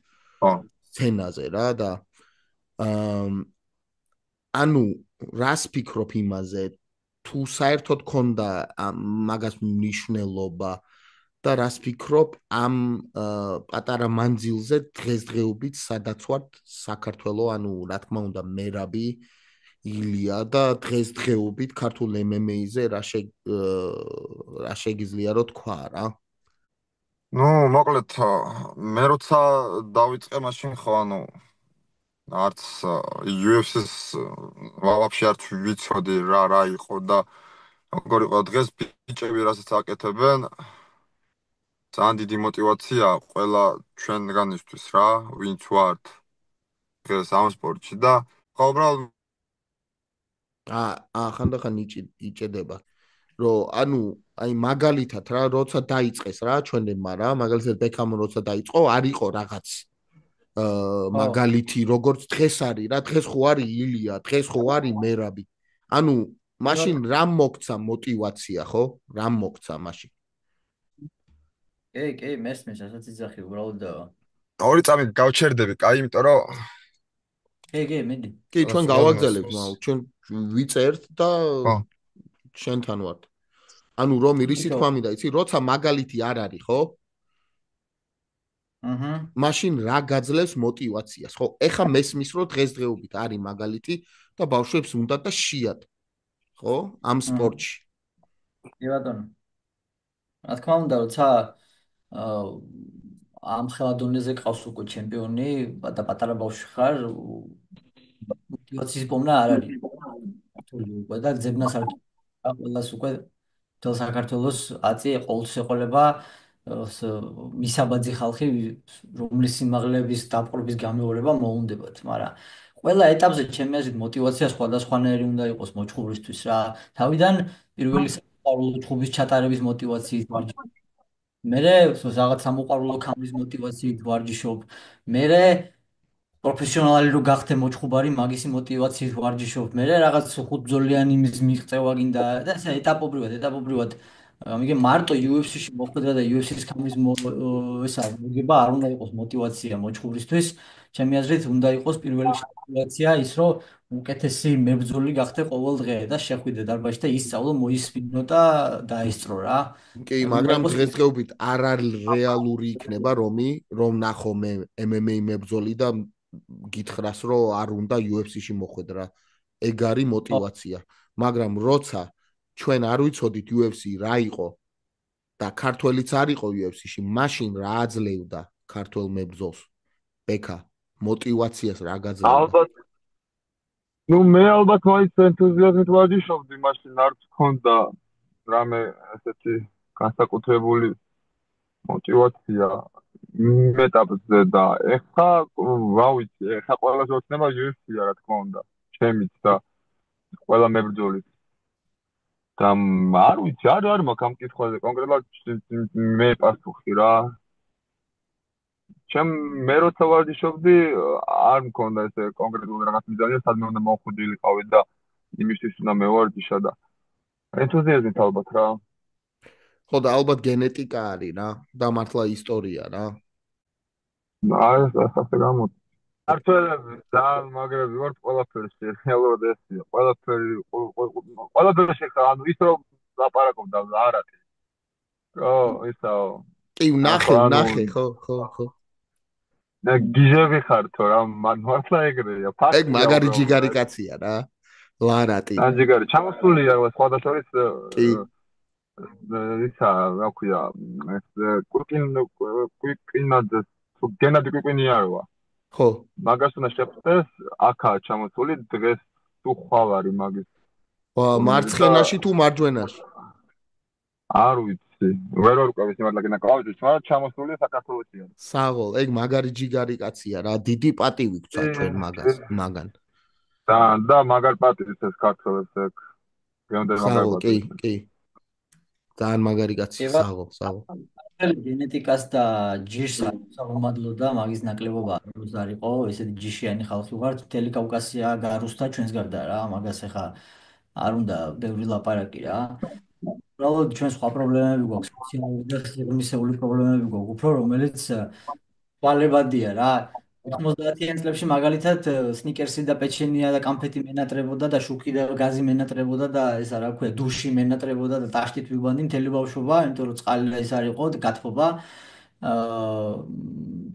სცენაზე რა და ანუ რას ფიქრობ იმაზე, თუ საერთოდ ქონდა მაგას მნიშვნელობა და რას ფიქრობ ამ პატარა მანძილზე დღესდღეობით სადაც ვართ საქართველოს, ანუ რა თქმა უნდა მერაბი ილია და დღესდღეობით ქართულ MMA-ზე რა შეგიძლია რო თქვა რა. ნუ მოკლედ მე როცა დავიწყე მაშინ ხო ანუ არც UFC-ს вообще არც ვიცოდი რა იყო და როგორ იყო დღეს ბიჭები რასაც აკეთებენ ძალიან დიდი мотиваცია ყველა ჩვენგანისთვის რა ვინც ვართ დღეს ამ სპორტში და ხო უბრალოდ ხანდახან იჭედება რომ ანუ აი მაგალითად რა როცა დაიწყეს რა ჩვენებმა რა მაგალითად ბექამო როცა დაიწყო არ იყო რაღაც მაგალითი როგორც დღეს არის რა დღეს ხო არის ილია დღეს ხო არის მერაბი ანუ მაშინ რამ მოგცა мотиваცია ხო რამ მოგცა მაშინ კი მესმის ასაც იძახი უბრალოდ ორი წამით გავჩერდები კაი იმიტომ რომ კი მედი კი ჩვენ გავაგზავნებთ მაგრამ ჩვენ ვიწერთ და შენთან ვართ ანუ რომ ირისი თქვა მინდა იცი როცა მაგალითი არ არის ხო მაშინ რა გაძლევს мотиваციას ხო ეხა მესმის რომ დღესდღეობით არის მაგალითი და ბავშვებს უნდა და შეად ხო ამ სპორტში კი ბატონო რა თქმა უნდა როცა ამ ხელადონეზე ყავს უკვე ჩემპიონი და პატარა ბავშვი ხარ мотиваციის პოვნა არ არის უკვე და ძებნას არ ყველას უკვე თელ საქართველოს აწი ყოველსეყოლება მისაბაძი ხალხი რომლის სიმაღლების დაპყრობის გამეორება მოუნდებათ მაგრამ ყველა ეტაპზე ჩემი აზრით мотиваცია სხვადასხვანაირი უნდა იყოს მოჭხურისთვის რა თავიდან პირველი საწყობილო ჭხუბის ჩატარების мотиваციით ვარჯიშობ მე რაღაც სამოყვარულო ქამრის мотиваციით ვარჯიშობ. მე პროფესიონალი რო გახდე მოჭხუბარი მაგისი мотиваციით ვარჯიშობ. მე რაღაც ხუთბრძოლიანი იმის მიღწევა გინდა და ესე ეტაპობრივად. ამიტომ მარტო UFC-ში მოხვედრა და UFC-ს ქამრის ესა მოგება არ უნდა იყოს мотиваცია მოჭხუბრისთვის. ჩემი აზრით უნდა იყოს პირველი мотиваცია ის რომ უკეთესი მებრძოლი გახდე ყოველ დღე და შეხვიდე დარბაზში და ისწავლო, მოისმინო და დაესწრო რა. კი, უნდა მაგრამ იყოს დღესდღეობით არ რეალური იქნება რომ ნახო მე MMA მებრძოლი და გითხრას რომ არ უნდა UFC-ში მოხვედრა. ეგ არის мотиваცია. მაგრამ როცა ჩვენ არ ვიცოდით UFC რა იყო და ქართველიც არ იყო UFC-ში, მაშინ რა აძლევდა ქართველ მებრძოლს? ბექა, мотиваციას რა გაძლევდა? ალბათ მე ალბათ მაინც ენთუზიაზმით ვარჯიშობდი, მაშინ არც მქონდა რამე ესეთი განსაკუთრებული мотиваცია იმ ეტაპზე და ეხლა რა ვიცი, ეხლა ყველაზე ოცნება UFC-ა რა თქმა უნდა, ჩემიც და ყველა მებრძოლიც. და არ ვიცი, არ მაქვს ამ კითხვაზე კონკრეტულად მე პასუხი რა. მე როცა ვარჯიშობდი, არ მქონდა ესე კონკრეტულად რაღაც მიზანი, სადმე უნდა მოვხვდილიყავი და იმისთვის უნდა მევარჯიშა და ენთუზიაზმით ალბათ რა. ხო და ალბათ გენეტიკა არის რა და მართლა ისტორია რა. ასე გამოდი. ქართველები ძალიან მაგრები ვართ ყველაფერში, რეალურად ესია. ყველაფერში ხა, ანუ ის რომ ლაპარაკობდა არათი. ისაო. კი, ნახე, ხო. და გიჟები ხართო რა, მართლა ეგრეა. ეგ მაგარი ჯიგარი კაცია რა. ლარატი. ან ჯიგარი, ჩამოსულია სხვადასხვის კი. ისა, რა ქვია, ეს კუკინაძე, გენადი კუკინიაროა. ხო. მაგას უნდა შეხვდეს, აქაა ჩამოსული დღეს თუ ხვალ არის მაგის. მარცხენაში თუ მარჯვენაში? არ ვიცი. ვერ ვარკვევს იმათ ლაგენა კლავიატურით, მაგრამ ჩამოსული საქართველოში არის. საღოლ, ეგ მაგარი ჯიგარი კაცია რა, დიდი პატივი გწვა ჩვენ მაგან. და მაგარ პატივს ეს ქართველებს ეგ. გემდენ მაგარ პატივს. კი. ძალიან მაგარი კაცია, საღოლ. გენეტიკას და ჯიშს საუბადლო და მაგის ნაკლებობა როს არ იყო, ესეთი ჯიშიანი ხალხი ვართ, მთელი კავკასია გარუსთა ჩვენს გარდა რა, მაგას ახლა არ უნდა ბევრი ლაპარაკი რა. უბრალოდ ჩვენ სხვა პრობლემები გვაქვს, სოციალური და სიღრმისეული პრობლემები გვაქვს, უფრო რომელიც ვალებადია რა. 90-იან წლებში მაგალითად სნიკერსი და პეჩენია და კამფეტი მენატრებოდა და შუქი და გაზი მენატრებოდა და ესა რა ქვია, დუში მენატრებოდა და ტაშტით ვიბანდი მთელი ბავშვობა, იმიტომ რომ წყალი ეს არ იყო, გათბობა.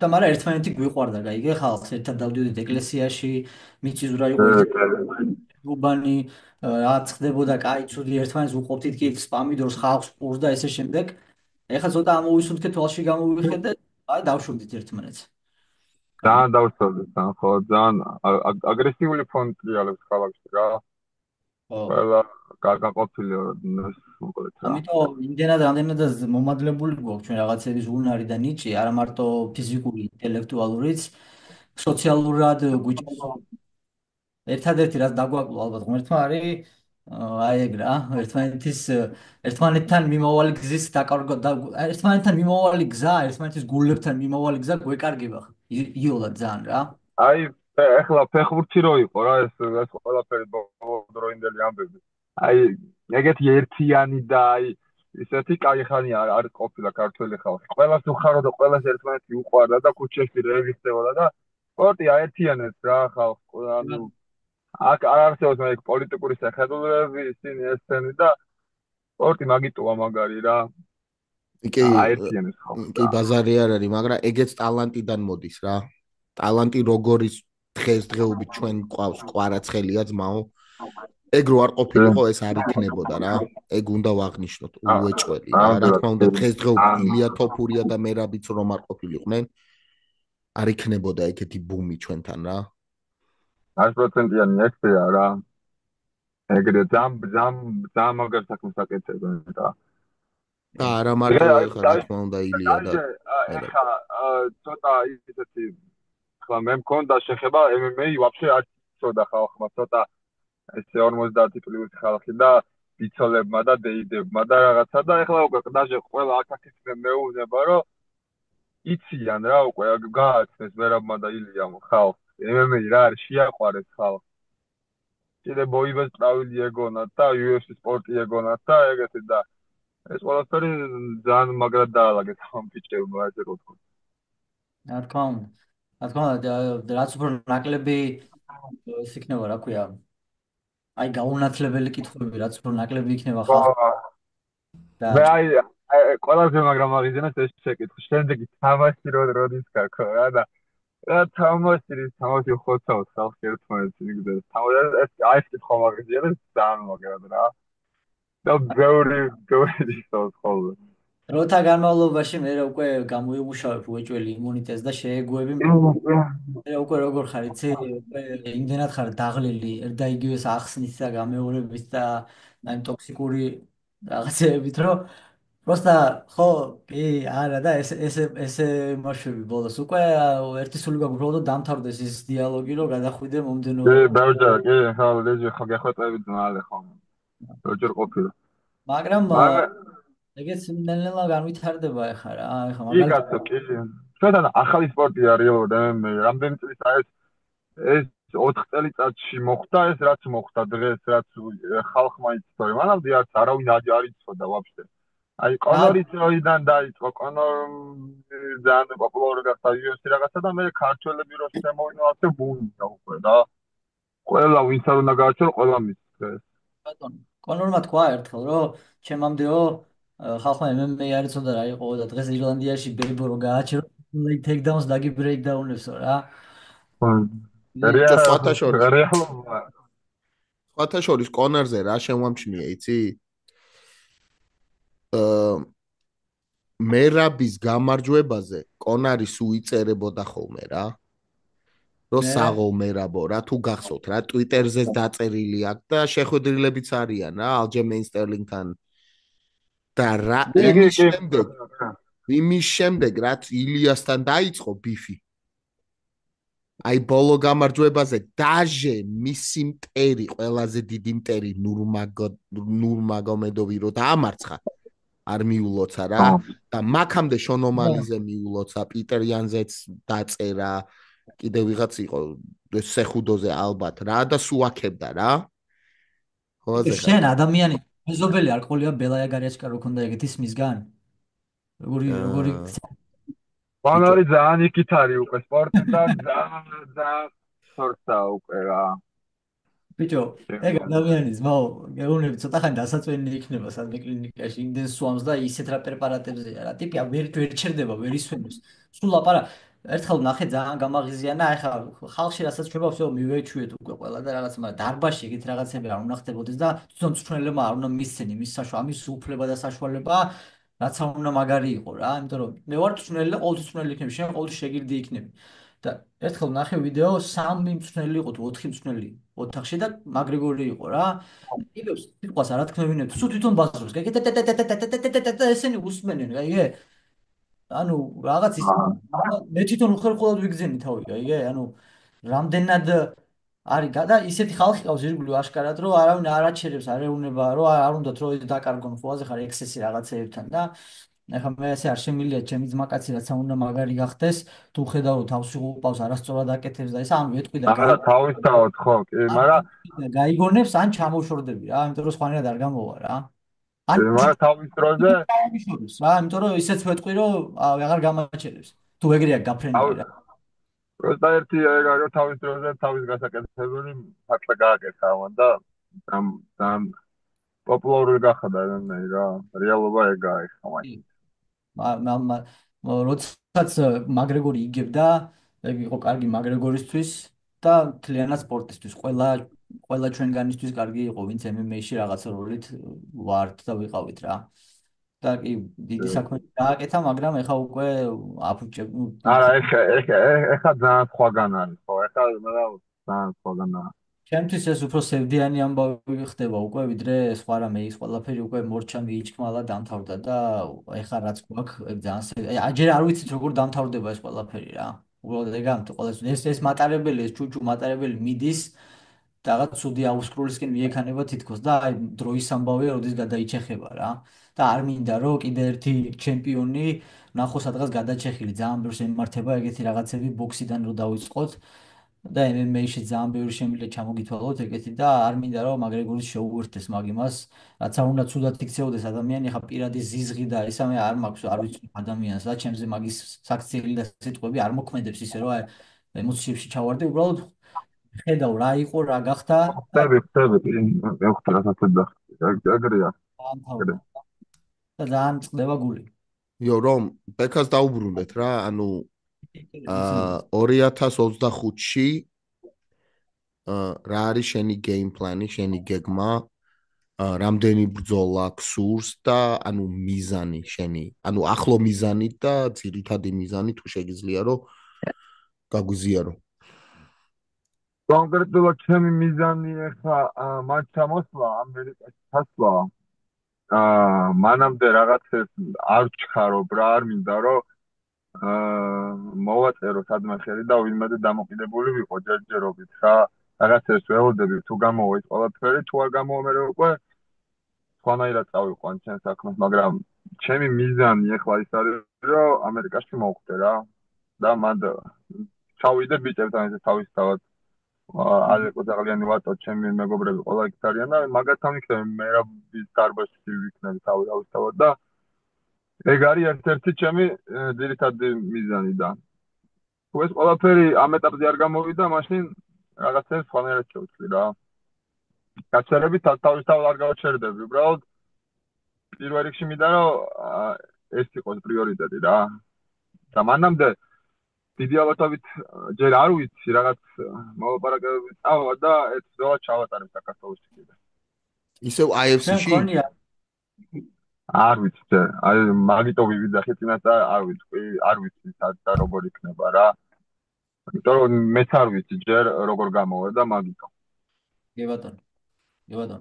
და მაგრამ ერთმანეთი გვიყვარდა, გაიგე ხალხს, ერთად დავდიოდით ეკლესიაში, მიწისძვრა იყო უბანი, რაც ხდებოდა, კაი, ცუდი ერთმანეთს უყოფთით კი სპამიდორს, ხალხს პურს და ესე შემდეგ. ეხლა ცოტა ამოვისუნთქეთ, თვალში გამოვიხედეთ, აი დავშვებდით ერთმანეთს. ძალიან დავსწორდით, ხო, ძალიან აგრესიული ფონტი არის ქალაქში რა. ყველა გაყოფილი ეს უყურეთ რა. ამიტომ იმდენად მომადლებული გვაქვს ჩვენ რაღაცების უნარი და ნიჭი, არა მარტო ფიზიკური, ინტელექტუალურიც, სოციალურად გვიჭირს. ერთადერთი რაც დაგვაკლო ალბათ ღმერთმა არის აი ეგ რა, ერთმანეთთან მიმავალი გზის დაკარგვა და ერთმანეთთან მიმავალი გზა, ერთმანეთის გულებთან მიმავალი გზა გვეკარგება იოლად ძალიან რა. აი ეხლა ფეხბურთი რო იყო რა, ეს ყველაფერი ბოლოდროინდელი ამბები. აი ეგეთი ერთიანი და აი ისეთი კაი ხანი არ ყოფილა ქართველი ხალხი. ყველას უხარო და ყველას ერთმანეთი უყვარდა და ქუჩაში რევი ხდებოდა და სპორტი აერთიანებს რა ხალხს. ანუ აქ არ არსებობს მაგ პოლიტიკური შეხედულებები, ისინი ესენი და სპორტი მაგიტოა მაგარი რა. კი, ბაზარი არ არის, მაგრამ ეგეც ტალანტიდან მოდის რა. ტალანტი როგორიც დღესდღეობით ჩვენ გვყავს, კვარაცხელია ძმაო. ეგ რო არ ყოფილიყო, ეს არ იქნებოდა რა. ეგ უნდა ვაღნიშნოთ, უეჭველი რა. რა თქმა უნდა, დღესდღეობით ილია თოფურია და მერაბიც რომ არ ყოფილიყვნენ, არ იქნებოდა ეგეთი ბუმი ჩვენთან რა. 100%-იანი ექცია რა. ეგრე ძალიან მაგარ საქმეს აკეთებენ და არა მარტო ეხლა რა თქმა უნდა ილია და ეხლა ცოტა ისეთი ხლა მე მქონდა შეხება MMA ვაფშე არ ცოტა ხალხმა ცოტა ესე 50 პლუს ხალხი და ბიცოლებმა და დეიდებმა და რაღაცა და ეხლა უკვე ყდაჟე ყველა აქ-აქ მეუბნება რომ იციან რა უკვე გააცნეს ვერაბმა და ილიამ ხალხს MMA რა არის შეაყვარეს ხალხს კიდე ბოიბეს ტრავილი ეგონათ და UFC სპორტი ეგონათ და ეგეთი და ეს ყველაფერი ძალიან მაგრად დაალაგეთ ამ პიჭებმა ასე ვთქვა რა თქმა უნდა რა თქმა უნდა რაც უფრო ნაკლები ეს იქნება რა ქვია აი გაუნათლებელი კითხვები რაც უფრო ნაკლები იქნება ხალხი და მე აი ყველაზე მაგრამ აღიძენებს ეს შეკითხვა შემდეგი თამაში როდის გაქო რა და რა თამაში ხოცავს ხალხი ერთმანეთს იგდეს ეს აი ეს კითხვა მაგაზია და ძალიან მაგრად რა და ბევრი ისოს ხოლმე როთა განმავლობაში მე უკვე გამოიმუშავებ უეჭველი იმუნიტეტს და შეეგუები მე უკვე როგორ ხარ იცი უკვე იმდენად ხარ დაღლილი ერთ და იგივეს ახსნით და გამეორებით და აი ტოქსიკური რაღაცეებით რომ просто ხო კი არა და ესე მოშვები ბოლოს უკვე ერთი სული გაქვს უბრალოდ დამთავრდეს ის დიალოგი რომ გადახვიდე მომდენო კი ბევრჯერ კი ხა ლეჟი ხო გეხვეწებით მალე ხო ბევრჯერ ყოფილა მაგრამ ეგეც ნელ-ნელა განვითარდება ახლა რა ახლა მაგალითად კი ჩვენ ახალი სპორტია რეალურად MMA რამდენი წლის ეს 4 წელიწადში მოხდა ეს რაც მოხდა დღეს რაც ხალხმა იცოდა მანამდე არავინ არ იცოდა ვაფშე აი კონორის როიდან დაიწყო კონორ ძალიან პოპულარული გახდა UFC რაღაცა და მე ქართველები რო შემოვიდნენ ასე ბუნდა უკვე და ყველა ვინც არ უნდა გააჩერო ყველა მისცეს ბატონო კონორმა თქვა ერთხელ რომ ჩემამდეო ხალხმა MMA არ იცოდა რა იყო და დღეს ირლანდიაში ბებო რო გააჩერო ლეიგ ტეიქდაუნს დაგი ბრეიქდაუნებსო რა სხვათა შორის კონორზე რა შემვამჩნია იცი მერაბის გამარჯვებაზე კონარის უიწერებოდა ხოლმე რა რო საღო მერაბო რა თუ გახსოვთ რა ტვიტერზე დაწერილი აქვს და შეხვედრილებიც არიან რა ალჯემეინ სტერლინგთან და რა იმის შემდეგ რაც ილიასთან დაიწყო ბიფი აი ბოლო გამარჯვებაზე დაჟე მისი მტერი ყველაზე დიდი მტერი ნურმაგომედოვი რო დაამარცხა არ მიულოცა რა და მაქამდე შონომალიზე მიულოცა პიტერ იანზეც დაწერა კიდე ვიღაც იყო სეხუდოზე ალბათ რა და სუაქებდა რა ხოაზე შენ ადამიანი მეზობელი არ ყოლია ბელაია გარიაჩკა რო ქონდა ეგეთის მისგან როგორი ბანარი ძალიან იქით არის უკვე სპორტიდან ძალიან სორტა უკვე რა ბიჭო ეგ ადამიანის მაო გეუბნები ცოტა ხანი დასაწვენი იქნება სადმე კლინიკაში იმდენ სვამს და ისეთ რა პრეპარატებზეა რა ტიპი ვერ ჩერდება ვერ ისვენებს სულ აპარა ერთხელ ნახე ძალიან გამაღიზიანა ეხლა ხალხში რასაც ჩვება всё მივეჩვიეთ უკვე ყველა და რაღაც მაგრამ დარბაში ეგეთ რაღაცები არ უნდა ხდებოდეს და თვითონ მწვრთნელებმა არ უნდა მისცენ იმის ამის უფლება და საშუალება რაც არ უნდა მაგარი იყო რა იმიტომ რომ მე ვარ მწვრთნელი და ყოველთვის მწვრთნელი იქნები შენ ყოველთვის შეგირდი იქნები და ერთხელ ნახე ვიდეო 3 მწვრთნელი იყო თუ 4 მწვრთნელი ოთახში და მაგრეგორი იყო რა იგებს სიტყვას არ ათქმევინებთ სულ თვითონ ბაზრობს ესენი უსმენენ გაიგე ანუ რაღაც ის მე თვითონ უხერხულად ვიგზენი თავი გაიგე ანუ რამდენად არის და ისეთი ხალხი ყავს ირგვლივ აშკარად რომ არავინ არ აჩერებს არ ეუნება რომ არ უნდათ რომ დაკარგონ ხოაზე ხარ ექსესი რაღაცეებთან და ეხლა მე ესე არ შემილია ჩემი ძმაკაცი რაცა უნდა მაგარი გახდეს თუ ხედავ რომ თავს უყავს არასწორად აკეთებს და ეს ანუ ეტყვი და თავისთავად ხო კი მაგრამ გაიგონებს ან ჩამოშორდები რა იმიტომ რომ სხვანაირად არ გამოვა რა მაგრამ თავის დროზე რა იმიტომ რომ ისეც ვეტყვი რომ აღარ გამაჩერებს თუ ეგრეა გაფრენილი რა პროსტა ერთი ეგ თავის დროზე თავის გასაკეთებელი ფაქტა გააკეთა ამან და ამ პოპულარული გახდა მე რა რეალობა ეგაა ხა მაინც როდესაც მაგრეგორი იგებდა ეგ იყო კარგი მაგრეგორისთვის და თლიანად სპორტისთვის ყველა ჩვენგანისთვის კარგი იყო ვინც MMA-ში რაღაცა როლით ვართ და ვიყავით რა და კი დიდი საქმე დააკეთა მაგრამ ეხა უკვე აფუჭებ არა ეხა ძალიან სხვაგან არის ხო ეხა ძალიან სხვაგან არის ჩემთვის ეს უფრო სევდიანი ამბავი ხდება უკვე ვიდრე სხვა რამე ის ყველაფერი უკვე მორჩა მიიჩქმალა დამთავრდა და ეხა რაც გვაქვს ეგ ძალიან აჯერ არ ვიცით როგორ დამთავრდება ეს ყველაფერი რა უბრალოდ ეგ ამ ყველას ეს მატარებელი ეს ჩუჩუ მატარებელი მიდის რაღაც ცუდი აუსკრულისკენ მიექანება თითქოს და აი დროის ამბავია როდის გადაიჩეხება რა და არ მინდა რომ კიდე ერთი ჩემპიონი ნახო სადღაც გადაჩეხილი ძალიან ბევრს ემართება ეგეთი რაღაცები ბოქსიდან რომ დავიწყოთ და MMA-ში ძალიან ბევრი შემიძლია ჩამოგითვალოთ ეგეთი და არ მინდა რომ მაგრეგორის შეუერთდეს მაგ იმას რაც არ უნდა ცუდად იქცეოდეს ადამიანი ხა პირადი ზიზღი და ესამე არ მაქვს არ ვიცი ადამიანს და ჩემზე მაგის საქციელი და სიტყვები არ მოქმედებს ისე რომ აი ემოციებში ჩავარდე უბრალოდ ხედავ რა იყო რა გახდა და ხტები მეხუთე რასაც და ეგრეა ეგრე ძალიან წდება გული იო რომ ბექას დაუბრუნდეთ რა ანუ 2025-ში რა არის შენი გეიმ პლანი შენი გეგმა რამდენი ბრძოლა გსურს და ანუ მიზანი შენი ანუ ახლო მიზანი და ძირითადი მიზანი თუ შეგიძლია რომ გაგვიზიარო კონკრეტულად ჩემი მიზანი ახლა მათ ჩამოსვლა ამერიკაში ჩასვლა მანამდე რაღაცებს არ ჩქარო რა არ მინდა რომ მოვაწერო სადმე ხელი და ვინმე დამოკიდებული ვიყო ჯერჯერობით რა რაღაცებს ველოდები თუ გამოვა ის ყველაფერი თუ არ გამოვა მე უკვე სხვანაირად წავიყვან ჩემ საქმეს მაგრამ ჩემი მიზანი ახლა ის არის რომ ამერიკაში მოვხვდე რა და მანდ ჩავიდე ბიჭებთან ესე თავისთავად ალეკო ძალიან ვატო ჩემი მეგობრები ყველა იქ არიან და მაგათთან ვიქნები მე რა დარბაზში ვიქნები თავისთავად და ეგ არის ერთ-ერთი ჩემი ძირითადი მიზანი და თუ ეს ყველაფერი ამ ეტაპზე არ გამოვიდა მაშინ რაღაცებს სხვანაირად შევცვლი რა გაჩერებით თავისთავად არ გავჩერდები უბრალოდ პირველ რიგში მინდა რომ ეს იყოს პრიორიტეტი რა და მანამდე დიდი ალბათობით ჯერ არ ვიცი რაღაც მოლაპარაკებები წავა და ეს ზოლა ჩავატარებ საქართველოში კიდე ისევ IFC-ში არ ვიცი ჯერ აი მაგიტო ვივიდა ხეთინათ და არ ვიცი და როგორ იქნება რა იმიტომ რომ მეც არ ვიცი ჯერ როგორ გამოვა და მაგიტო კი ბატონო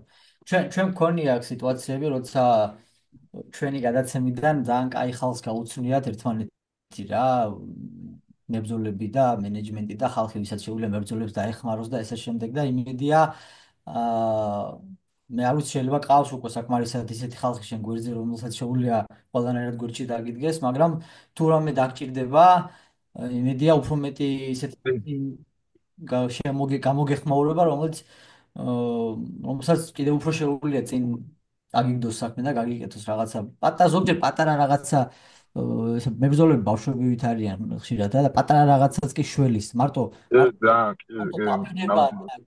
ჩვენ მქონია აქ სიტუაციები როცა ჩვენი გადაცემიდან ძალიან კაი ხალხს გაუცნიათ ერთმანეთი რა მებრძოლები და მენეჯმენტი და ხალხი ვისაც შეუძლია მებრძოლებს დაეხმაროს და ესე შემდეგ და იმედია მე არ ვიცი შეიძლება ყავს უკვე საკმარისად ისეთი ხალხი შენ გვერდზე რომელსაც შეუძლია ყველანაირად გვერდში დაგიდგეს მაგრამ თუ რამე დაგჭირდება იმედია უფრო მეტი ისეთი გამოგეხმაურება რომელსაც კიდევ უფრო შეუძლია წინ აგიგდოს საქმე და გაგიკეთოს რაღაცა ზოგჯერ პატარა რაღაცა ესე მებრძოლები ბავშვებივით არიან ხშირად და პატარა რაღაცაც კი შველის მარტო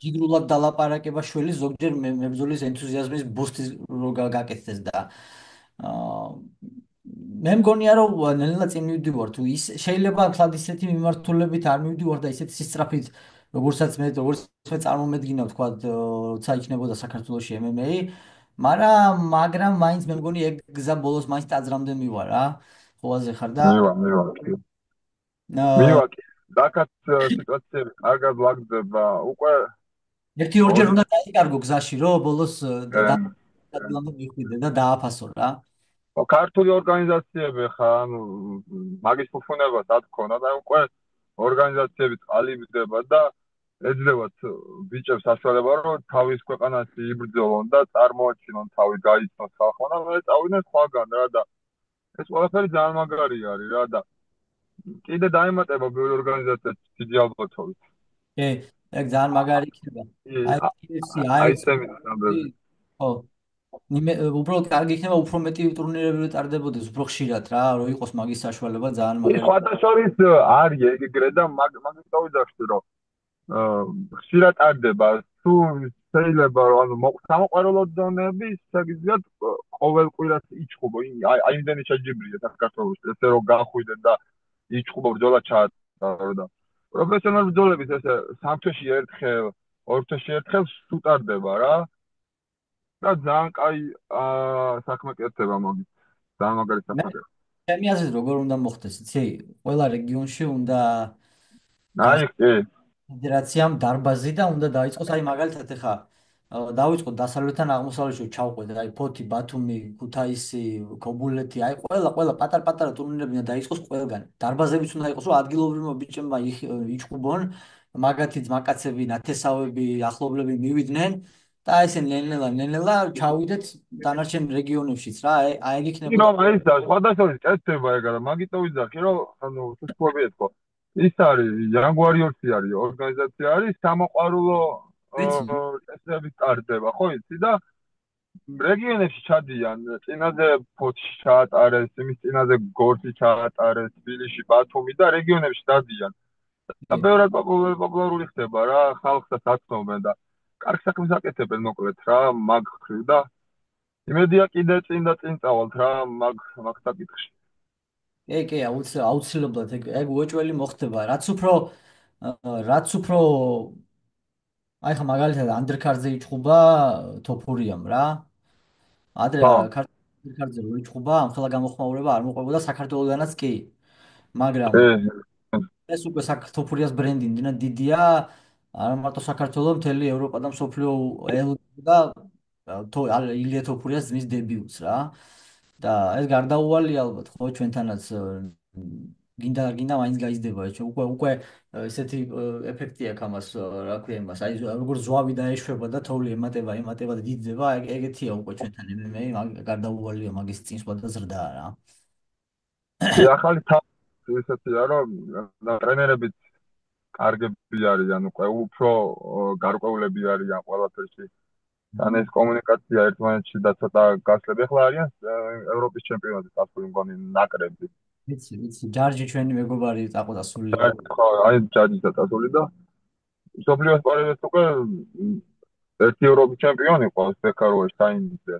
ჯიგრულად დალაპარაკება შველის ზოგჯერ მებრძოლის ენთუზიაზმის ბუსტის რო გაკეთდეს და მე მგონია რომ ნელა წინ მივდივარ თუ ის შეიძლება თლად ისეთი მიმართულებით არ მივდივარ და ისეთი სისწრაფით როგორც მე წარმომედგინა თქვა როცა იქნებოდა საქართველოში MMA მაგრამ მაინც მე მგონი ეგ გზა ბოლოს მაინც ტაძრამდე მივა რა ხოაზე ხარ და მივა დაკაც სიტუაციები კარგად ვაგდება უკვე ერთი-ორჯერ უნდა დაიკარგო გზაში რომ ბოლოს დადლამდე მიხვიდე და დააფასო რა ქართული ორგანიზაციები ხა ანუ მაგის ფუფუნებას არ ქონა და უკვე ორგანიზაციები წალებდება და ეძლებათ ბიჭებს საშუალება რომ თავის ქვეყანაში იბრძოლონ და წარმოაჩინონ თავი გაიცნონ ხალხმა და მე წავიდნენ სხვაგან რა და ეს ყველაფერი ძალიან მაგარი არის რა და კიდე დაემატება ბევრი ორგანიზაცია დიდი ალბათობით კი ეგ ძალიან მაგარი იქნება ხო ნიმე უბრალოდ კარგი იქნება უფრო მეტი ტურნირები ტარდებოდეს უფრო ხშირად რა რომ იყოს მაგის საშუალება ძალიან მაგარი სხვადასხვის არის ეგრე და მაგით დავიძახში რომ ხშირად ტარდება თუ შეიძლება ანუ სამოყვარულო ზონები შეგიძლიათ ყოველ კვირას იჩხუბო აი იმდენი შეჯიბრია საქართველოში ესე რომ გახვიდე და იჩხუბო ბრძოლა ჩაატარო და პროფესიონალ ბრძოლების ესე სამთვეში ერთხელ ორ თვეში ერთხელ სუტარდება რა და ძალიან კაი საქმე კეთდება მაგით ძალიან მაგარი საქმეა ჩემი აზრით როგორ უნდა მოხდეს იცი ყველა რეგიონში უნდა აი კი ფედერაციამ დარბაზი და უნდა დაიწყოს აი მაგალითად ეხა დავიწყოთ დასავლეთთან აღმოსავლეთში ჩავყვეთ აი ფოთი ბათუმი ქუთაისი ქობულეთი აი ყველა პატარ-პატარა ტურნირები უნდა დაიწყოს ყველგან დარბაზებიც უნდა იყოს რომ ადგილობრივმა ბიჭებმა იჭყუბონ მაგათი ძმაკაცები, ნათესავები, ახლობლები მივიდნენ და ესენ ნელ-ნელა ჩავიდეთ დანარჩენ რეგიონებშიც რა, აი ეგ იქნებოდა. რომ ეს სხვადასხვა წესდება ეგ არა, მაგით ვიზახი რომ ანუ სუსტყვები ეთქო. ის არის Young Warriors-ი არის ორგანიზაცია არის სამოყვარულო წესებით ტარდება, ხო იცი და რეგიონებში ჩადიან, წინაზე ფოთში ჩაატარეს, იმის წინაზე გორში ჩაატარეს, თბილისში, ბათუმი და რეგიონებში დადიან. და ბევრად პოპულარული ხდება რა, ხალხსაც აცნობენ და კარგ საქმეს აკეთებენ მოკლედ რა, მაგ ხრივ და იმედია კიდე წინ წავალთ რა, მაგ საკითხში. კი, აუცილებლად ეგ უეჭველი მოხდება, რაც უფრო აი ხა მაგალითად ანდერკარდზე იჭუბა თოფურიამ რა. ადრე ანდერკარდზე რო იჭუბა, ამხელა გამოხმაურება არ მოყვებოდა საქართველოსდანაც კი. მაგრამ ეს უკვე თოფურიას ბრენდი იმდენად დიდია, არა მარტო საქართველოს, მთელი ევროპა და მსოფლიო ელოდა ილია თოფურიას ძმის დებიუტს რა. და ეს გარდაუვალია ალბათ ხო ჩვენთანაც გინდა მაინც გაიზრდება ეს უკვე ესეთი ეფექტი აქვს ამას რა ქვია იმას აი როგორ ზვავი დაეშვება და თოვლი ემატება და დიდდება ეგეთია უკვე ჩვენთან მე გარდაუვალია მაგის წინ სხვა და ზრდაა რა ახალი ესეთია რომ ტრენერებიც კარგები არიან უკვე უფრო გარკვეულები არიან ყველაფერში ან ეს კომუნიკაცია ერთმანეთში და ცოტა გასლები ახლა არიან ევროპის ჩემპიონატი გასული მგონი ნაკრები ვიცი ჯარჯი ჩვენი მეგობარი წაყოდა სული ხო აი ჯარჯი წასული და სოფლიოს პარევეს უკვე ერთი ევროპის ჩემპიონი ყავს ბეკაროეს საინზე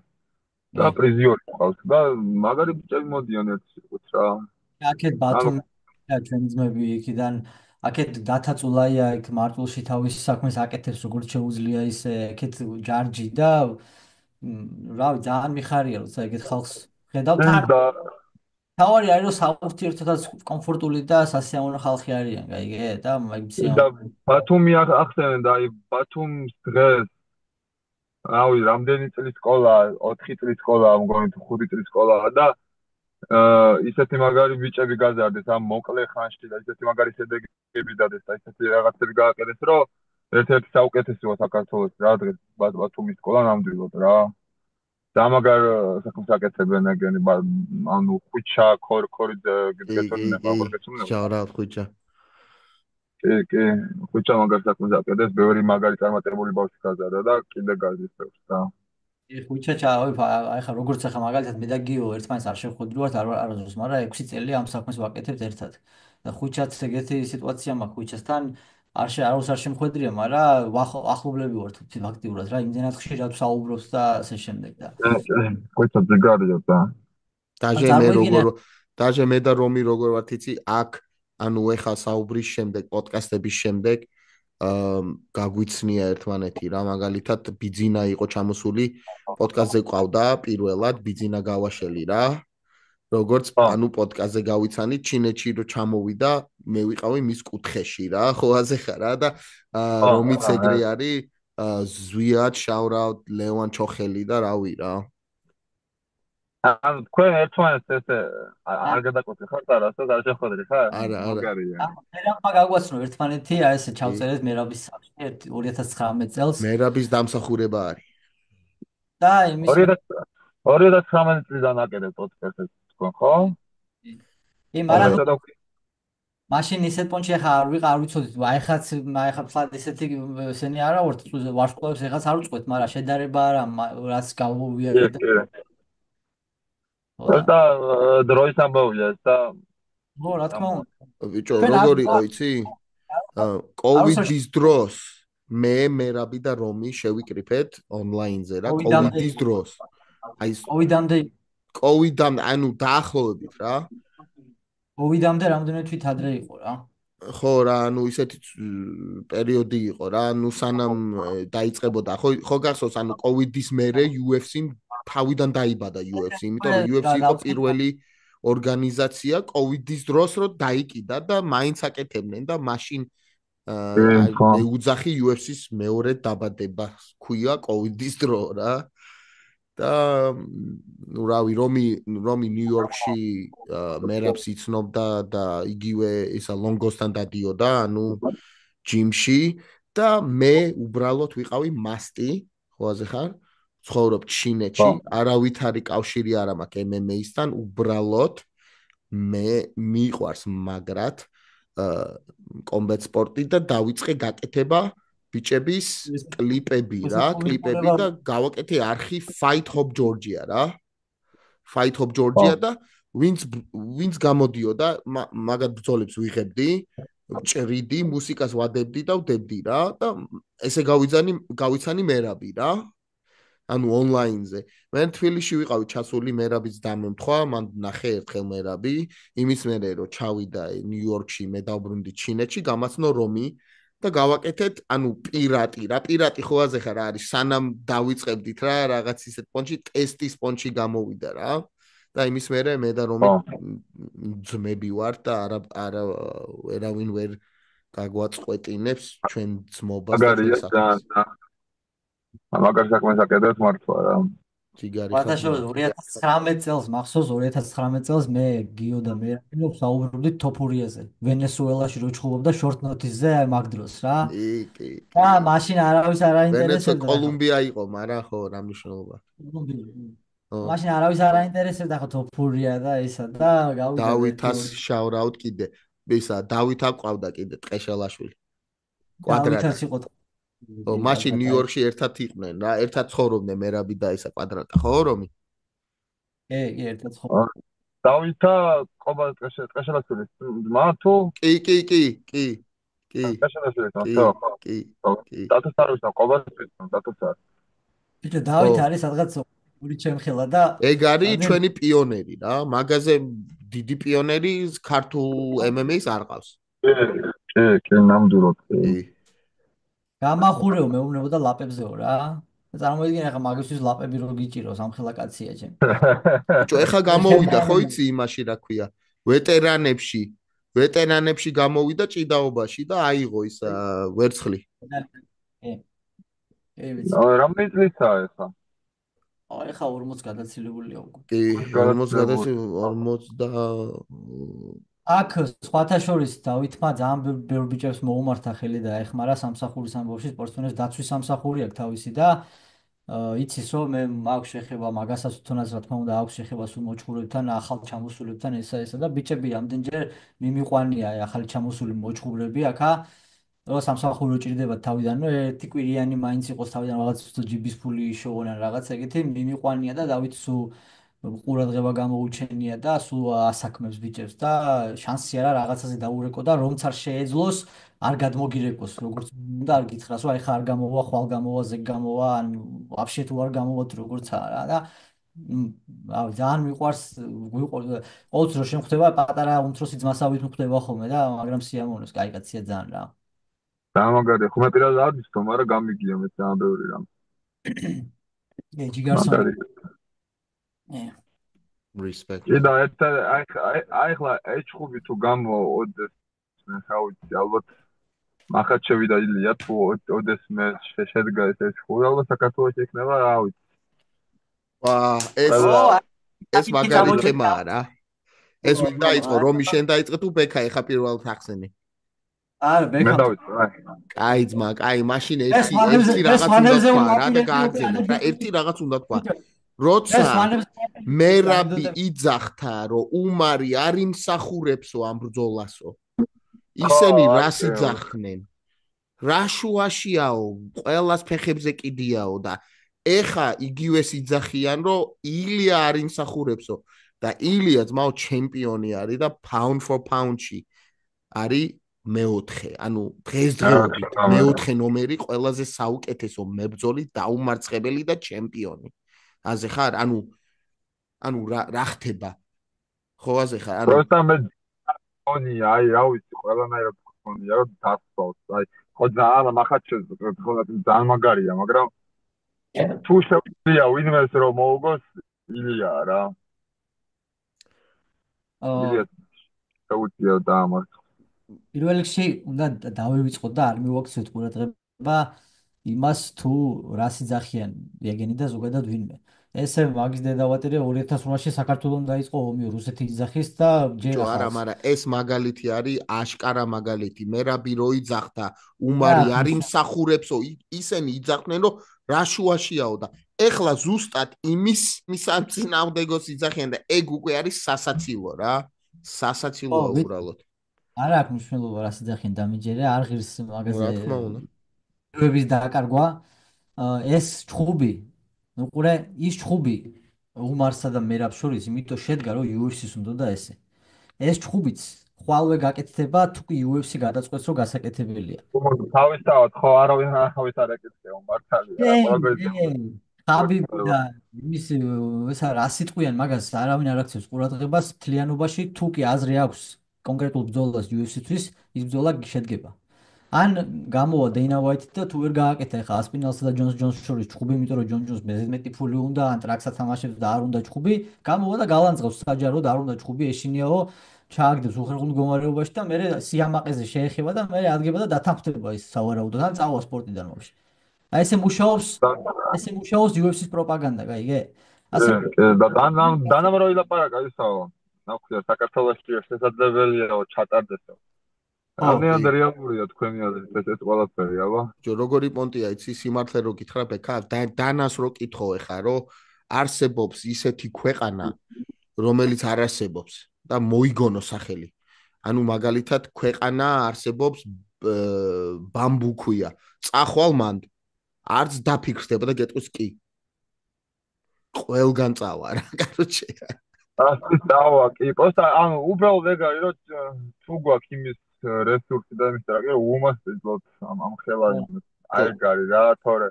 და პრიზიორი ყავს და მაგარი ბიჭები მოდიან ერთს რა აქეთ ბათუმი ჩვენ ძმები იქიდან აქეთ დათაწულაია იქ მარტულში თავის საქმეს აკეთებს როგორც შეუძლია ისე აქეთ ჯარჯი და რავი ძალიან მიხარია როცა ეგეთ ხალხს ხედავ თავარი არის რომ საერთოდაც კომფორტული და სასიამოვნო ხალხი არიან გაიგე და და ბათუმი ახსენე და აი ბათუმის დღეს რავი რამდენი წლის სკოლა 4 წლის სკოლა მგონი 5 წლის სკოლა და ისეთი მაგარი ბიჭები გაზარდეს ამ მოკლე ხანში და ისეთი მაგარი შედეგები დადეს და ისეთი რაღაცები გააკეთეს რომ ერთ-ერთი საუკეთესოა საქართველოს რა დღეს ბათუმის სკოლა ნამდვილად რა და მაგარ საქმეს აკეთებენ ეგენი ანუ ხუჩა ქორიძე გეცოდინე მაგორგეცოდინე ჯარა ხუჩა კი ხუჩა მაგარ საქმეს აკეთებს ბევრი მაგარი წარმატებული ბავშვი გაზარდა და კიდე გაიზრდებს რა ხუჩა აი ხა როგორც ახლა მაგალითად მე და გიო ერთმანეთს არ შევხვდრივართ არასდროს მაგრამ 6 წელი ამ საქმეს ვაკეთებთ ერთად და ხუჩაც ეგეთი სიტუაცია მაქვს ხუჩასთან არ შემხვედრია, მაგრამ ახლობლები ვართ ფაქტიურად რა, იმდენად ხშირად საუბრობს და ასე შემდეგ და. ხუჩა ზეგარია და. დაჟე მე და რომი როგორ ვართ იცი, აქ ანუ ეხა საუბრის შემდეგ, პოდკასტების შემდეგ გაგვიცნია ერთმანეთი რა, მაგალითად ბიძინა იყო ჩამოსული, პოდკასტზე ყავდა პირველად ბიძინა გავაშელი რა. როგორც ანუ პოდკასტზე გავიცანით, ჩინეთში რო ჩამოვიდა, მე ვიყავი მის კუთხეში რა, ხო აზე ხარ და რომიც ეგრე არის, ზვიად, შავრაუტ, ლევან ჩოხელი და რავი რა. ანუ თქვენ ერთმანეთს ესე არ გადაკვეთე ხარ და რასაც არ შეხვედრით ხარ? არა. მერაბმა გაგვაცნო ერთმანეთი, აი ესე ჩავწერეთ მერაბის სახში 2019 წელს. მერაბის დამსახურება არის. და იმის 2019 წლიდან აკეთებ პოდკასტს. ხო? კი, მაგრამ მაშინ ისეთ პონჩი ახლა არ ვიცოდით, აი ხა ფლად ისეთი ესენი არა ვართ, ვარსკვლავებს ეხაც არ უწყვეთ, მაგრამ შედარება არა, რაც გავუვიარეთ. და დროის ამბავია და ნუ რა თქმა უნდა. ბიჭო, როგორ იყო იცი? კოვიდის დროს მე მერაბი და რომი შევიკრიფეთ ონლაინზე რა, კოვიდის დროს. აი კოვიდამდე, ანუ დაახლოებით რა. კოვიდამდე რამდენიმე თვით ადრე იყო რა. ხო რა, ანუ ისეთი პერიოდი იყო რა, ანუ სანამ დაიწყებოდა, ხო გახსოვს, ანუ კოვიდის მერე UFC-მ თავიდან დაიბადა UFC, იმიტომ რომ UFC იყო პირველი ორგანიზაცია კოვიდის დროს რო დაიკიდა და მაინც აკეთებდნენ და მაშინ ეუძახი UFC-ს მეორე დაბადება ქვია კოვიდის დრო რა. და ნუ რავი რომი ნიუ-იორკში მერაბს იცნობდა და იგივე ისა ლონგოსთან დადიოდა, ანუ ჯიმში და მე უბრალოდ ვიყავი მასტი, ხოაზე ხარ? ცხოვრობ ჩინეთში, არავითარი კავშირი არ მაქვს MMA-სთან, უბრალოდ მე მიყვარს მაგრად კომბატ სპორტი და დავიწყე გაკეთება ბიჭების კლიპები რა, კლიპები და გავაკეთე არხი Fight Hop Georgia რა. Fight Hop Georgia და ვინც გამოდიოდა, მაგათ ბრძოლებს ვიღებდი, ჭრიდი, მუსიკას ვადებდი და ვდებდი რა და ესე გავიცანი მერაბი რა. ანუ ონლაინზე. მე თბილისში ვიყავი ჩასული მერაბიც დამემთხვა, მან ნახე ერთხელ მერაბი, იმის მერე რომ ჩავიდა ნიუ-იორკში, მე დავბრუნდი ჩინეთში, გამაცნო რომი და გავაკეთეთ, ანუ პირატი რა, პირატი ხოაზე ხარ არის, სანამ დავიწყებდით რა, რაღაც ისეთ პონჩი, ტესტის პონჩი გამოვიდა რა. და იმის მერე მე და რომი ძმები ვართ და არა ვერავინ ვერ გაგვაწყვეტინებს ჩვენ ძმობას და ჩვენ საქმეს. მაგარ საქმეს აკეთებს მართლა რა. ჯიგარი ხარ. 2019 წელს მახსოვს 2019 წელს მე გიო და მე საუბრობდით თოფურიაზე. ვენესუელაში რო ჩხუბობდა short notice-ზე აი მაგ დროს რა. კი. და მაშინ არავის არ აინტერესებდა. კოლუმბია იყო, მაგრამ ხო რა მნიშვნელობა. მაშინ არავის არ აინტერესებდა ხო თოფურია და ისა და გავიდა დავითას შაურაუტ კიდე. ისა დავითა ყავდა კიდე ტყეშელაშვილი. კვადრატი. დავითას იყო მაშინ ნიუ-იორკში ერთად იყვნენ რა, ერთად ცხოვრობდნენ მერაბი და ისა კვადრატა, ხო რომი? კი, ერთად ცხოვრობდნენ. დავითა ყობა ტყეშელაშვილი ძმა თუ? კი. ტყეშელაშვილი ხო? კი. დათოს არ ვიცი, ყობას ვიცი, დათოს არ. ბიჭო, დავით არის სადღაც ორი ჩემხელა და ეგ არის ჩვენი პიონერი რა, მაგაზე დიდი პიონერი ქართულ MMA-ს არ ყავს. კი, ნამდვილად. გამახურეო მეუბნებოდა ლაპებზეო რა. წარმოიდგინე ახლა მაგისთვის ლაპები რო გიჭიროს ამხელა კაცია ჩემ. ბიჭო, ეხა გამოვიდა ხო იცი იმაში რა ქვია? ვეტერანებში გამოვიდა ჭიდაობაში და აიღო ის ვერცხლი. რამდენი წლისაა ეხა? ეხა 40 გადაცილებულია უკვე. კი, 40 და აქ სხვათა შორის დავითმა ძალიან ბევრ ბიჭებს მოუმართა ხელი და ეხმარა სამსახურის ამბავში, სპორტსმენებს დაცვის სამსახური აქვს თავისი და იცის რომ მე აქვს შეხება მაგასაც თუნდაც რა თქმა უნდა აქვს შეხება სულ მოჭღურებთან, ახალ ჩამოსულებთან ესა და ბიჭები ამდენჯერ მიმიყვანია ახალი ჩამოსული მოჭღურები აქა რო სამსახური უჭირდება თავიდანო ერთი კვირიანი მაინც იყოს თავიდან რაღაც ჯიბის ფული შოვონ ან რაღაც ეგეთი მიმიყვანია და დავით სულ ყურადღება გამოუჩენია და სულ ასაქმებს ბიჭებს და შანსი არა რაღაცაზე დაურეკო და რომც არ შეეძლოს არ გადმოგირეკოს როგორც უნდა არ გითხრას რომ აი ხარ გამოვა ხვალ გამოვა ზეგ გამოვა ან ვაფშე თუ არ გამოვა თუ როგორც არა და აი ძალიან მიყვარს ყოველთვის რომ შემხვდება პატარა უმცროსი ძმასავით მხვდება ხოლმე და მაგრამ სიამოვნოს კაი კაცია ძალიან რა გამაგარია ხომ პირად არ ვიცი მაგრამ გამიგია მე ძალიან ბევრი რამ ჯიგარსონი respect. და აი ხლა ეჭხუბი თუ გამოოდეს მე ხავიცი ალბათ მახაც შევიდა ილია თუ ოდეს მე შედგა ეს ეჭხუბი ალბათ საქართველოს იქნება რა ვიცი. ეს მაგარი თემაა რა. ეს ვინ დაიწყო რომი შენ დაიწყე თუ ბექა ეხა პირველად ახსენი? არა ბექა. მე დავიწყე. კაი ძმა, კაი მაშინ ერთი რაღაც უნდა თქვა რა და გააგზავნე რა ერთი რაღაც უნდა თქვა. როცა მერაბი იძახთა რომ უმარი არ იმსახურებსო ამ ბრძოლასო ისინი რას იძახნენ რა შუაშიაო ყველას ფეხებზე კიდიაო და ეხა იგივეს იძახიან რომ ილია არ იმსახურებსო და ილია ძმაო ჩემპიონი არის და pound for pound-ში არის მეოთხე ანუ დღესდღეობით მეოთხე ნომერი ყველაზე საუკეთესო მებრძოლი დაუმარცხებელი და ჩემპიონი აზე ხარ ანუ რა ხდება ხო აზე ხარ ანუ პროსტა მე ხონია აი რა ვიცი ყველანაირად ხონია რომ დასწავს აი ხო ძალიან მახაჩეს ხო ძალიან მაგარია მაგრამ თუ შეგვიძლია ვინმეს რომ მოუგოს ილია რა ილია შეგვიძლია დაამარცხოს პირველ რიგში უნდა დავივიწყოთ და არ მივაქცევთ ყურადღება იმას თუ რას იძახიან იეგენი და ზოგადად ვინმე. ესე მაგის დედავატირე 2008-ში საქართველოს დაიწყო ომი რუსეთი იძახის და ჯერა არა, ხალხს. მაგრამ ეს მაგალითი არის აშკარა მაგალითი. მერაბი რო იძახდა, და უმარი არ იმსახურებსო, ისინი იძახდნენ, რომ რა შუაშიაო და ეხლა ზუსტად იმის წინააღმდეგოს იძახიან და ეგ უკვე არის სასაცილო რა. სასაცილოა უბრალოდ. არა აქვს მნიშვნელობა რას იძახიან დამიჯერე, არ ღირს მაგაზე. რა თქმა უნდა. ჯგუფების დაკარგვა, ეს ჩხუბი, ნუ ყურე, ის ჩხუბი უმარსა და მერაბს შორის, იმიტომ შედგა რომ UFC-ს უნდა და ესე. ეს ჩხუბიც ხვალვე გაკეთდება, თუ კი UFC გადაწყვეტს რომ გასაკეთებელია. თავისთავად ხო არავინ ახავით არ ეკეთება მართალია რა ყველაფერი. ხაბიბი და იმის ეს რა სიტყვიან მაგას არავინ არ აქცევს ყურადღებას მთლიანობაში, თუ კი აზრი აქვს კონკრეტულ ბრძოლას UFC-თვის, ის ბრძოლა შედგება. ან გამოვა დეინა ვაიტი და თუ ვერ გააკეთა ეხა ასპინალსა და ჯონს ჯონს შორის ჩხუბი, იმიტომ რომ ჯონ ჯონს მეზმეტი ფული უნდა, ან ტრაკსაც თამაშებს და არ უნდა ჩხუბი, გამოვა და გალანძღავს საჯაროდ არ უნდა ჩხუბი, ეშინიაო, ჩააგდებს უხერხულ მდგომარეობაში და მე სიამაყეზე შეეხება და მე ადგება და დათანხმდება ის სავარაუდოდ, ან წავა სპორტიდან ვაფშე. აი ესე მუშაობს UFC-ს პროპაგანდა, გაიგე? ასე და დანამროი ლაპარაკა ისაო. ნაქვია საქართველოში შესაძლებელია ჩატარდესო. ამიან რეალურია თქვენი აზრით ეს ყველაფერი, აბა. ჯო როგორი პონტია იცი სიმართლე რო გითხრა ბექა, დანას რო კითხო ეხა, რომ არსებობს ისეთი ქვეყანა, რომელიც არ არსებობს და მოიგონო სახელი. ანუ მაგალითად ქვეყანა არსებობს ბამბუქუია. წახვალ მანდ არც დაფიქრდება და გეტყვის კი. ყველგან წავა რა, კაროჩე. ასე დავა კი, просто ანუ უბრალოდ ეგ არის რომ თუ გვაქვს იმის რესურსი და იმის რა, უმასპინძლოთ ამ ხელოვნებას. აი ეგ არის რა, თორე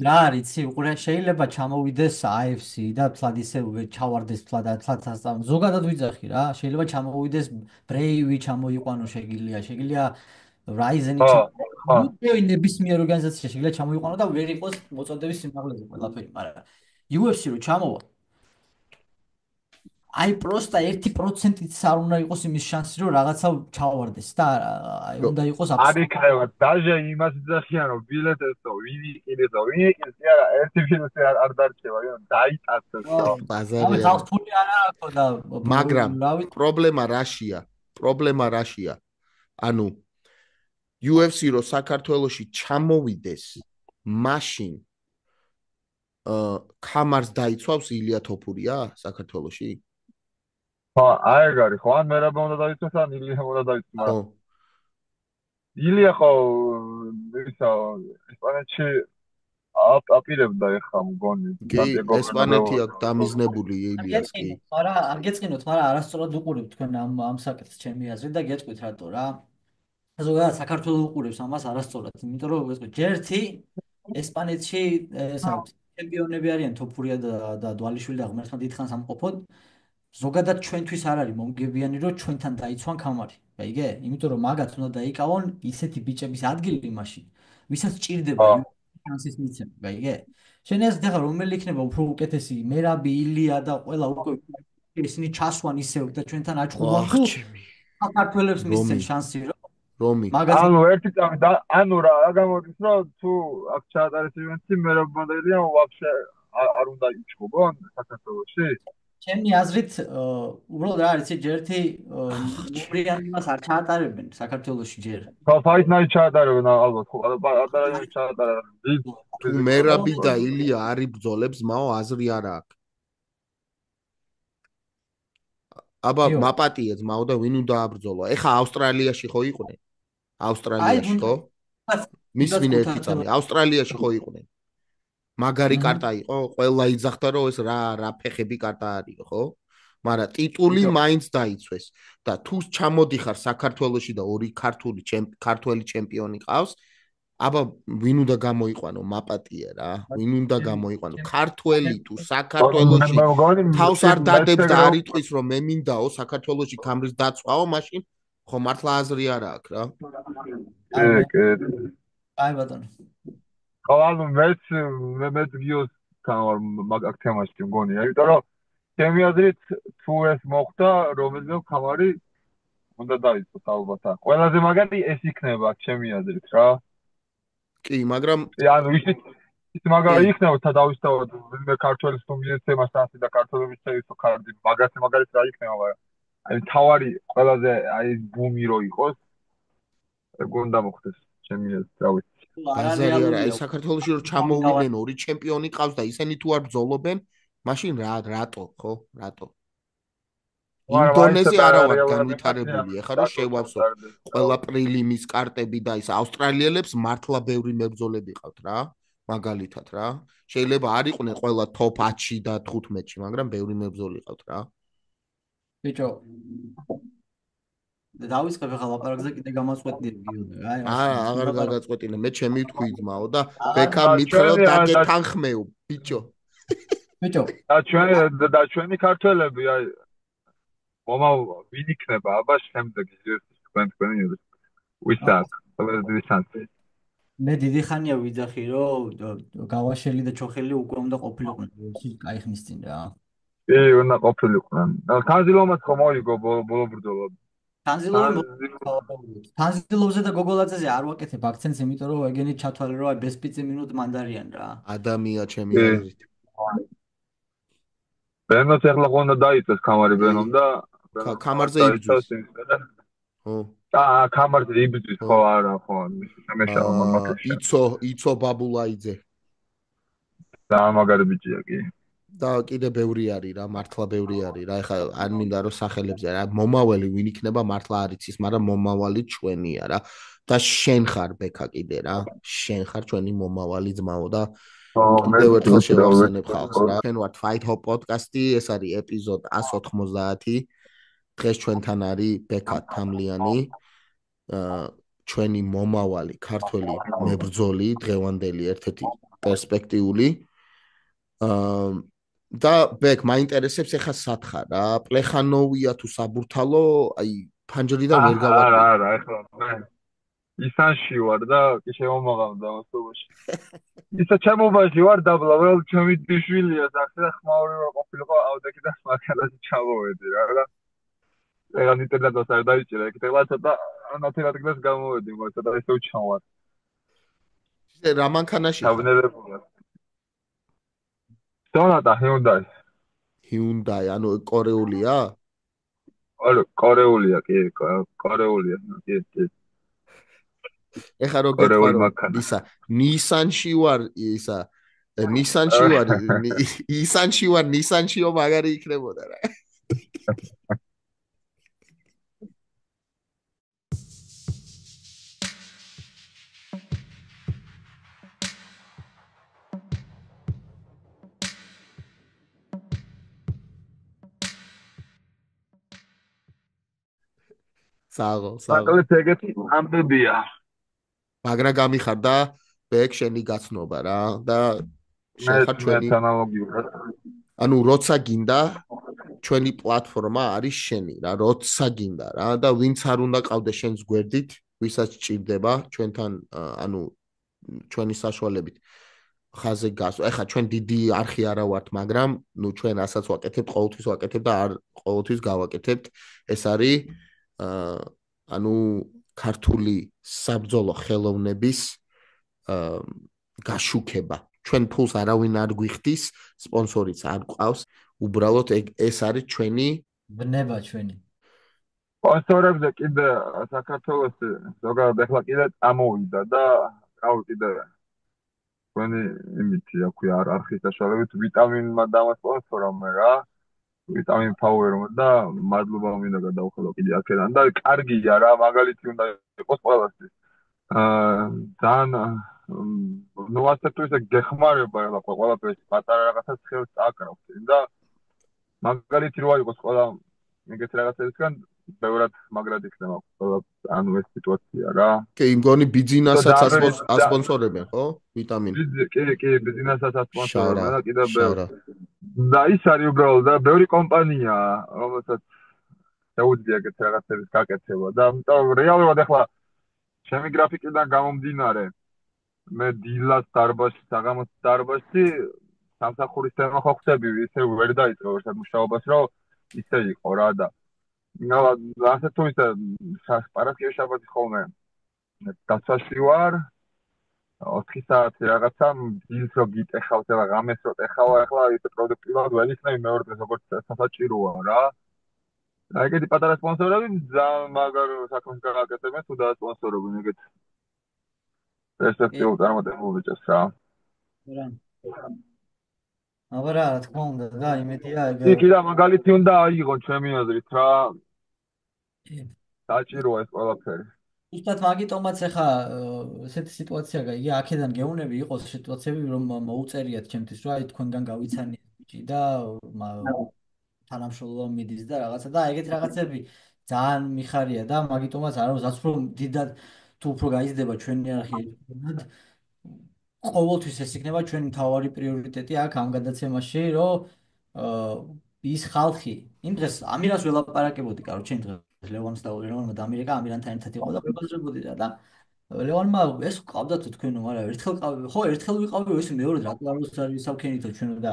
რა არის, იცი, უყურე, შეიძლება ჩამოვიდეს AFC და თლად ისე ჩავარდეს თლად ზოგადად ვიძახი რა, შეიძლება ჩამოვიდეს Brave ჩამოიყვანო შეგიძლია Ryzen-ი ჩამოიყვანო, ნებისმიერ ორგანიზაციაში შეგიძლია ჩამოიყვანო და ვერ იყოს მოწოდების სიმაღლეზე ყველაფერი, მაგრამ UFC რო ჩამოვა აი პროსტა 1%-იც არ უნდა იყოს იმის შანსი რომ რაღაცა ჩავარდეს და აი უნდა იყოს არ იქნება დაჟე იმას ძახიან რომ ბილეთესო ვინ იყიდესო არა ერთი ფილმი არ დარჩება დაიტაცოს ბაზარი ხალხს ფული არ აქვს და მაგრამ პრობლემა რაშია ანუ UFC რო საქართველოში ჩამოვიდეს მაშინ კამარს დაიცვავს ილია თოფურია საქართველოში ხო აი ეგ არის ხო ან მერაბა უნდა დაიცვას ან ილია უნდა დაიცვას მაგრამ ილია ხო ისა ესპანეთში აპირებდა ეხა მგონი ესპანეთი აქვს დამიზნებული ილიას კი არა არ გეწყინოთ მაგრამ არასწორად უყურებთ თქვენ ამ საკითხს ჩემი აზრით და გეტყვით რატო რა ზოგადად საქართველოს უყურებს ამას არასწორად იმიტომ რომ ჯერთი ესპანეთში ესა ჩემპიონები არიან თოფურია და დვალიშვილი და ღმერთმა დიდხანს ამყოფოდ ზოგადად ჩვენთვის არ არის მომგებიანი რომ ჩვენთან დაიცვან კამარი გაიგე იმიტომ რომ მაგათ უნდა დაიკავონ ისეთი ბიჭების ადგილი მაშინ ვისაც ჭირდება შანსის მიცემა გაიგე შენ ეს დაღა რომელი იქნება უფრო უკეთესი მერაბი ილია და ყველა უკვე ისინი ჩასვან ისევ და ჩვენთან აჩხუბან თუ საქართველოს მისცენ შანსი რომი ანუ ერთი წამი და ანუ რა გამოდის რომ თუ აქ ჩაატარეს ივენთი მერაბმა და ილია ვაფშე არ უნდა იჩხუბონ საქართველოში ჩემი აზრით უბრალოდ რა არის ჯერთი მურიანი მას არ ჩაატარებენ საქართველოში ჯერ. ხო, ფაით ნაი ჩაატარებენ ალბათ, ხო, არ ჩაატარებენ. თუ მერაბი და ილია არ იბრძოლებს, მაო აზრი არ აქვს. აბა მაპატიეთ, მაო და ვინ უნდა აბრძოლო? ეხა ავსტრალიაში ხო იყვნენ? ავსტრალიაში ხო? მის ვინ ერთი წამი ავსტრალიაში ხო იყვნენ? მაგარი კარტა იყო, ყველა იძახდა რომ ეს რა ფეხები კარტა არისო, ხო? მაგრამ ტიტული მაინც დაიცვეს და თუ ჩამოდიხარ საქართველოში და ორი ქართველი ჩემპიონი ყავს, აბა ვინ უნდა გამოიყვანო მაპატია რა? ვინ უნდა გამოიყვანო? ქართველი თუ საქართველოში თავს არ დადებს და არ იტყვის რომ მე მინდაო საქართველოში კამრის დაცვაო, მაშინ ხო მართლა აზრი არ აქვს რა. აი ბატონო ხო ანუ მეც გიოს მაგ თემაში მგონია იმიტომ რომ ჩემი აზრით თუ ეს მოხდა რომელზეო კამარი უნდა დაიწყოს ალბათ ყველაზე მაგარი ეს იქნება ჩემი აზრით რა კი, მაგრამ ანუ ის მაგარი იქნება თავისთავად ვინმე ქართველის თუ მიეცემა შანსი და ქართველების შეიცო კარდი მაგას რა იქნება მაგრამ აი თავარი ყველაზე აი ბუმი რო იყოს ეგ უნდა მოხდეს ჩემი აზრით რა ვიცი ბაზარი არა აი საქართველოში რომ ჩამოვიდნენ ორი ჩემპიონი ყავს და ისინი თუ არ ბრძოლობენ მაშინ რატო ხო რატო ინდონეზია არა ვარ განვითარებული ეხლა რომ შევავსო ყველა პრილიმის კარტები და ის ავსტრალიელებს მართლა ბევრი მებრძოლები ყავთ რა მაგალითად რა შეიძლება არ იყვნენ ყველა top 10-ში და 15-ში მაგრამ ბევრი მებრძოლი ყავთ რა ბიჭო დავისხებ ახლა ლაპარაკზე კიდე გამაწყვეტნია გიოდე რა აღარ გაგაწყვეტინე მე ჩემი თქვი ძმაო და ბექა მითხრა დაგეთანხმეო ბიჭო და ჩვენი ქართველები აი მომავალ ვინ იქნება აბა შემდეგ თქვენი ვისაკ ყოველდღე შანსი მე დიდი ხანია ვიძახი რომ გავაშელი და ჩოხელი უკვე უნდა ყოფილიყვნენ კაი ხნის წინ რა კი უნდა ყოფილიყვნენ თანზილომაც ხომ მოიგო ბოლო ბრძოლა თანზილოვზე და გოგოლაძეზე არ ვაკეთებ აქცენტს იმიტომ რომ ეგენი ჩათვალე რომ აი ბესპიცი მინუტ მანდარიან რა ადამია ჩემი აზრით ბენოს ახლა ხონდა დაიწეს კამარი ბენომ და კამარზე იბრძვის ხო კამარზე იბრძვის ხო არა ხო შემეშალა მაგას იცო ბაბულაიძე და მაგარი ბიჭია კი და კიდე ბევრი არის რა მართლა ბევრი არის რა ეხლა არ მინდა რომ სახელებზე რა მომავალი ვინ იქნება მართლა არ იცის მაგრამ მომავალი ჩვენია რა და შენ ხარ ბექა კიდე რა შენ ხარ ჩვენი მომავალი ძმაო და კიდევ ერთხელ შევახსენებ ხალხს რა ჩვენ ვართ Fight Hop podcast-ი ეს არის ეპიზოდ 190 დღეს ჩვენთან არის ბექა თამლიანი ჩვენი მომავალი ქართველი მებრძოლი დღევანდელი ერთ-ერთი პერსპექტიული და ბეკ მაინტერესებს ეხა სათხარ რა პლეხანოვია თუ საბურთალო აი ფანჯრიდან ვერ გავარ არა ეხლა ისანში ვარ და კი შემომაღალდა მოსობაში ისა ჩემობაში ვარ დაბლა ველო ჩემი დიშვილია სახე და ხმაური რო ყოფილიყო ავდექი და მაგალითად ჩამოვედი რა ეგ ინტერნეტს არ დაიჭირე ეგ თელა ცოტა ანათელად გდეს გამოვედი მოიცა და ესე უჩამვარ რა მანქანაში ჩავნერებულად Sonata Hyundai ანუ კორეულია? კორეულია კი, კორეულია კი. ეხლა რო გეტყვი ისა Nissan-ში ვარ ისა Nissan-ში ვარ ისანში ვარ Nissan-შიო მაგარი იქნებოდა რა საღო ეგეთი ამბებია მაგრამ გამიხარდა ბეკ შენი გაცნობა რა და შეხარ ჩვენი ანუ როცა გინდა ჩვენი პლატფორმა არის შენი რა როცა გინდა რა და ვინც არ უნდა ყავდეს შენს გვერდით ვისაც ჭირდება ჩვენთან ანუ ჩვენი საშუალებით ხაზე გასვლა ეხლა ჩვენ დიდი არხი არა ვართ მაგრამ ნუ ჩვენ ასაც ვაკეთებთ ყოველთვის ვაკეთებთ და არ ყოველთვის გავაკეთებთ ეს არის ანუ ქართული საბრძოლო ხელოვნების გაშუქება ჩვენ ფულს არავინ არ გვიხდის სპონსორიც არ ყავს უბრალოდ ეს არის ჩვენი ბნება ჩვენი სპონსორებზე კიდე საქართველოს ზოგადად ახლა კიდე ამოვიდა და რავი კიდე ჩვენი იმითი აქვია არხის საშუალებით ვიტამინმა დამასპონსორა მე რა ვიტამინ პაუერმა და მადლობა მინდა გადავხელო კიდე აქედან და კარგია რა მაგალითი უნდა იყოს ყველასთვის ძალიან ნუ ასე თუ ისე გეხმარება რა ყველაფერს პატარა რაღაცას ხელს აკრავთ და მაგალითი რო იყოს ყველა ეგეთ რაღაცებისგან ბევრად მაგრად იქნება ყველა ანუ ეს სიტუაცია რა კი იმგონი ბიზნესაც ასპონსორებენ ხო ვიტამინი კი ბიზნესაც ასპონსორებენ და კიდე ბევრი და ის არის უბრალოდ და ბევრი კომპანია რომელსაც შეუძლია ეგეთ რაღაცების გაკეთება და ამიტომ რეალურად ახლა ჩემი გრაფიკიდან გამომდინარე მე დილას დარბაზში საღამოს დარბაზში სამსახურის თემა ხო ხდები ისე ვერ დაიწყო ერთად მუშაობას რომ ისე იყო რა და ასე თუ ისე პარასკევი შაბათი ხოლმე დაცვაში ვარ 4 საათი რაღაცა დილს რო გიტეხავთ და ღამეს რო ტეხავ ახლა ის პროდუქტიულად ვერ იქნება მეორე დღეს როგორც სასაჭიროა რა. აი ეგეთი პატარა სპონსორები ძალიან მაგარ საქმეს გააკეთებენ თუ დაასპონსორებენ ეგეთ პერსპექტიულ წარმატებულ ბიჭებს რა. აბა რა თქმა უნდა და იმედია ეგ იქ და მაგალითი უნდა აიღო ჩემი აზრით რა. საჭიროა ეს ყველაფერი. უსტად მაგიტომაც ახლა ესეთი სიტუაცია გაიგე აქედან გეუნები იყოს სიტუაციები რომ მოუწერიათ ჩემთვის რა აი თქვენგან გავიცანიეთ ბიჭი და თანამშრომლობა მიდის და რაღაცა და ეგეთი რაღაცები ძალიან მიხარია და მაგიტომაც არ არის უფრო დიდად თუ უფრო გაიზრდება ჩვენი არხი ერთად ყოველთვის ეს იქნება ჩვენი მთავარი პრიორიტეტი აქ ამ გადაცემაში რომ ის ხალხი იმ დღეს ამირას ველაპარაკებოდი კაროჩე იმ დღეს ლევანს და ლევანმა და ამირეკა ამირანთან ერთად იყო და ველაპარაკებოდი და ლევანმა ეს ყავდა თუ თქვენო მაგრამ ერთხელ ყავი ხო ერთხელ ვიყავი ეს მეორე რატო არ ვისავქენითო ჩვენო და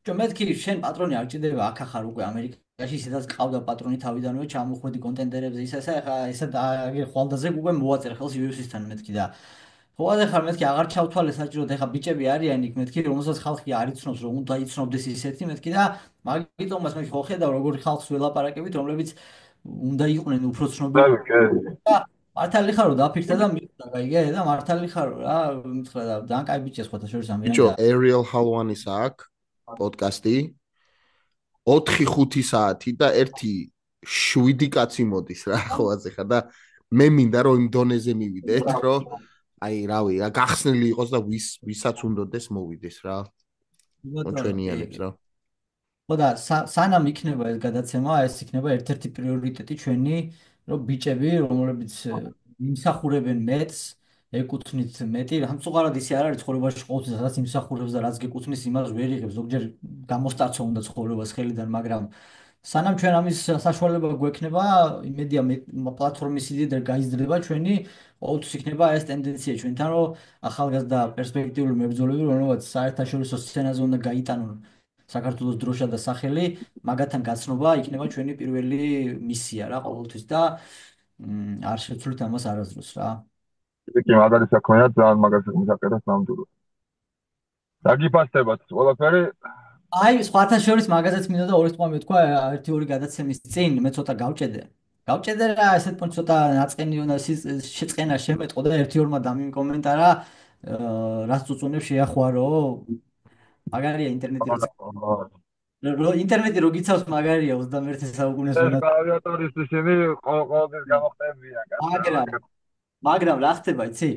მეთქი შენ პატრონი არ ჭირდება აქ ახარ უკვე ამერიკაში ისედაც ყავდა პატრონი თავიდანვე ჩამოხვედი კონტენტერებზე ისე ახლა ესა აგერ ხვალდაზე უკვე მოვაწერ ხელს UFC-სთან მეთქი და ხო ახლა მეთქი აღარ ჩავთვალე საჭიროდ ახლა ბიჭები არიან იქ მეთქი რომელსაც ხალხი არ იცნობს რომ უნდა იცნობდეს ისეთი მეთქი და მაგიტომაც მე ხო ხედავ როგორი ხალხს ველაპარაკებით რომლებიც უნდა იყვნენ უფრო ცნობილი და მართალი ხარო დაფიქრდა და მithდა გაიგე და მართალი ხარო რა მithra და ძალიან კაი ბიჭია სხვათა შორის ამირანი ბიჭო Ariel Halwanis აქ პოდკასტი 4-5 საათი და 1-7 კაცი მოდის რა ახლაზე ხარ და მე მინდა რომ იმ დონეზე მივიდეთ რომ აი რავი რა გახსნილი იყოს და ვისაც უნდადეს მოვიდეს რა ჩვენიანებს რა ხო და სანამ იქნება ეს გადაცემა ეს იქნება ერთ-ერთი პრიორიტეტი ჩვენი რომ ბიჭები რომლებიც იმსახურებენ მეტს ეკუთვნით მეტი რამწუხარად ისე არ არის ცხოვრებაში ყოველთვის რაც იმსახურებს და რაც გეკუთვნის იმას ვერ იღებს ზოგჯერ გამოსტარცო უნდა ცხოვრებას ხელიდან მაგრამ სანამ ჩვენ ამის საშუალება გვექნება იმედია პლატფორმის იდეა გაიზრდება ჩვენი ყოველთვის იქნება ეს ტენდენცია ჩვენთან რომ ახალგაზრდა პერსპექტიული მებრძოლები რომლებიც საერთაშორისო სცენაზე უნდა გაიტანონ საქართველოს დროშა და სახელი მაგათთან გაცნობა იქნება ჩვენი პირველი მისია რა ყოველთვის და არ შევცვლით ამას არასდროს რა იქ მაგარი საქმეა ძალიან მაგარი საქმეა საკეთებს ნამდვილად დაგიფასებათ ყველაფერი აი სხვათა შორის მაგაზეც მინდა და ორი თქმა მეთქვა 1-2 გადაცემის წინ მე ცოტა გავჭედე რა ესეთ პონჩ ცოტა ნაწყენი უნდა შეწყენა შემეტყო და 1-2-მა დამიმკომენტარა რაც წუწუნებს შეახواრო მაგარია ინტერნეტი რო გიცავს მაგარია 21 საუკუნეს უნდა კლავიატურის ისინი ყოველთვის გამოხდებიან მაგრამ რა ხდება იცი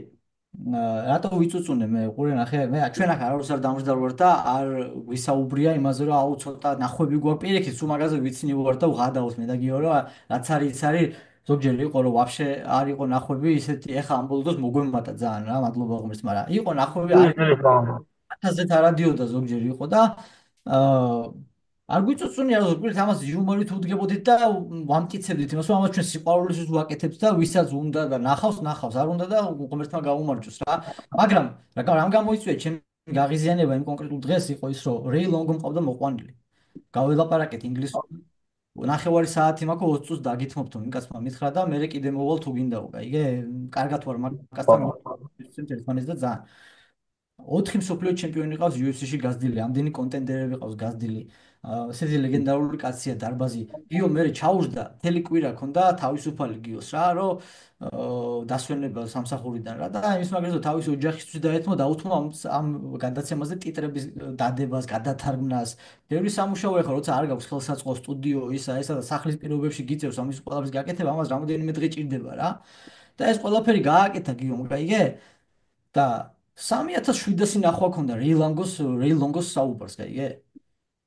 რატო ვიწუწუნე მე ყურე ნახე მე ჩვენ აქ არავის არ დამждარ ვარ და არ ვისაუბრია იმაზე რომ აუ ცოტა ნახვები გვაქვს პირიქით სულ მაგაზე ვიცნი ვარ და ვღადავს მე და გიო რომ რაც არის ის არის ზოგჯერ იყო რომ ვაფშე არ იყო ნახვები ისეთი ეხა ამ ბოლოს მოგვემატა ძალიან რა მადლობა ღმერთს მაგრამ იყო ნახვები არის 1000-ზე არადიოდა ზოგჯერ იყო და არ გვიწუწუნია ზოგიერთ ამას იუმორით უდგებოდით და ვამტკიცებდით იმას რომ ამას ჩვენ სიყვარულისთვის ვაკეთებთ და ვისაც უნდა და ნახავს არ უნდა და ღმერთმა გაუმარჯოს რა მაგრამ რამ გამოიწვია ჩემი გაღიზიანება იმ კონკრეტულ დღეს იყო ის რომ რეი ლონგო მყავდა მოყვანილი გაველაპარაკეთ ინგლისურად ნახევარი საათი მაქვს 20 წუთს დაგითმობთ იმ კაცმა მითხრა და მე კიდე მოვალ თუ გინდაო გაიგე კარგად ვარ მაგასთან ერთმანეთს და ძალიან 4 მსოფლიო ჩემპიონი ყავს UFC-ში გაზრდილი, ამდენი კონტენდერები ყავს გაზრდილი. ესეთი ლეგენდარული კაცია დარბაზი. გიო მე ჩაუждდა, თელი კვირა ქონდა თავისუფალი გიოს რა, რომ დასვენება სამსახურიდან რა და იმის მაგალითად თავის ოჯახისთვის დაეთმო და უთმო ამ გადაცემაზე ტიტრების დადებას, გადათარგმნას. ბევრი სამუშაო ეხლა როცა არ გაქვს ხელსაწყო სტუდიო ისა და სახლის პირობებში გიწევს ამის ყველაფრის გაკეთება, ამას რამოდენიმე დღე ჭირდება რა. და ეს ყველაფერი გააკეთა გიომ, გაიგე? და 3700-ი ნახვა ქონდა რეი ლონგოს საუბარს, გაიგე?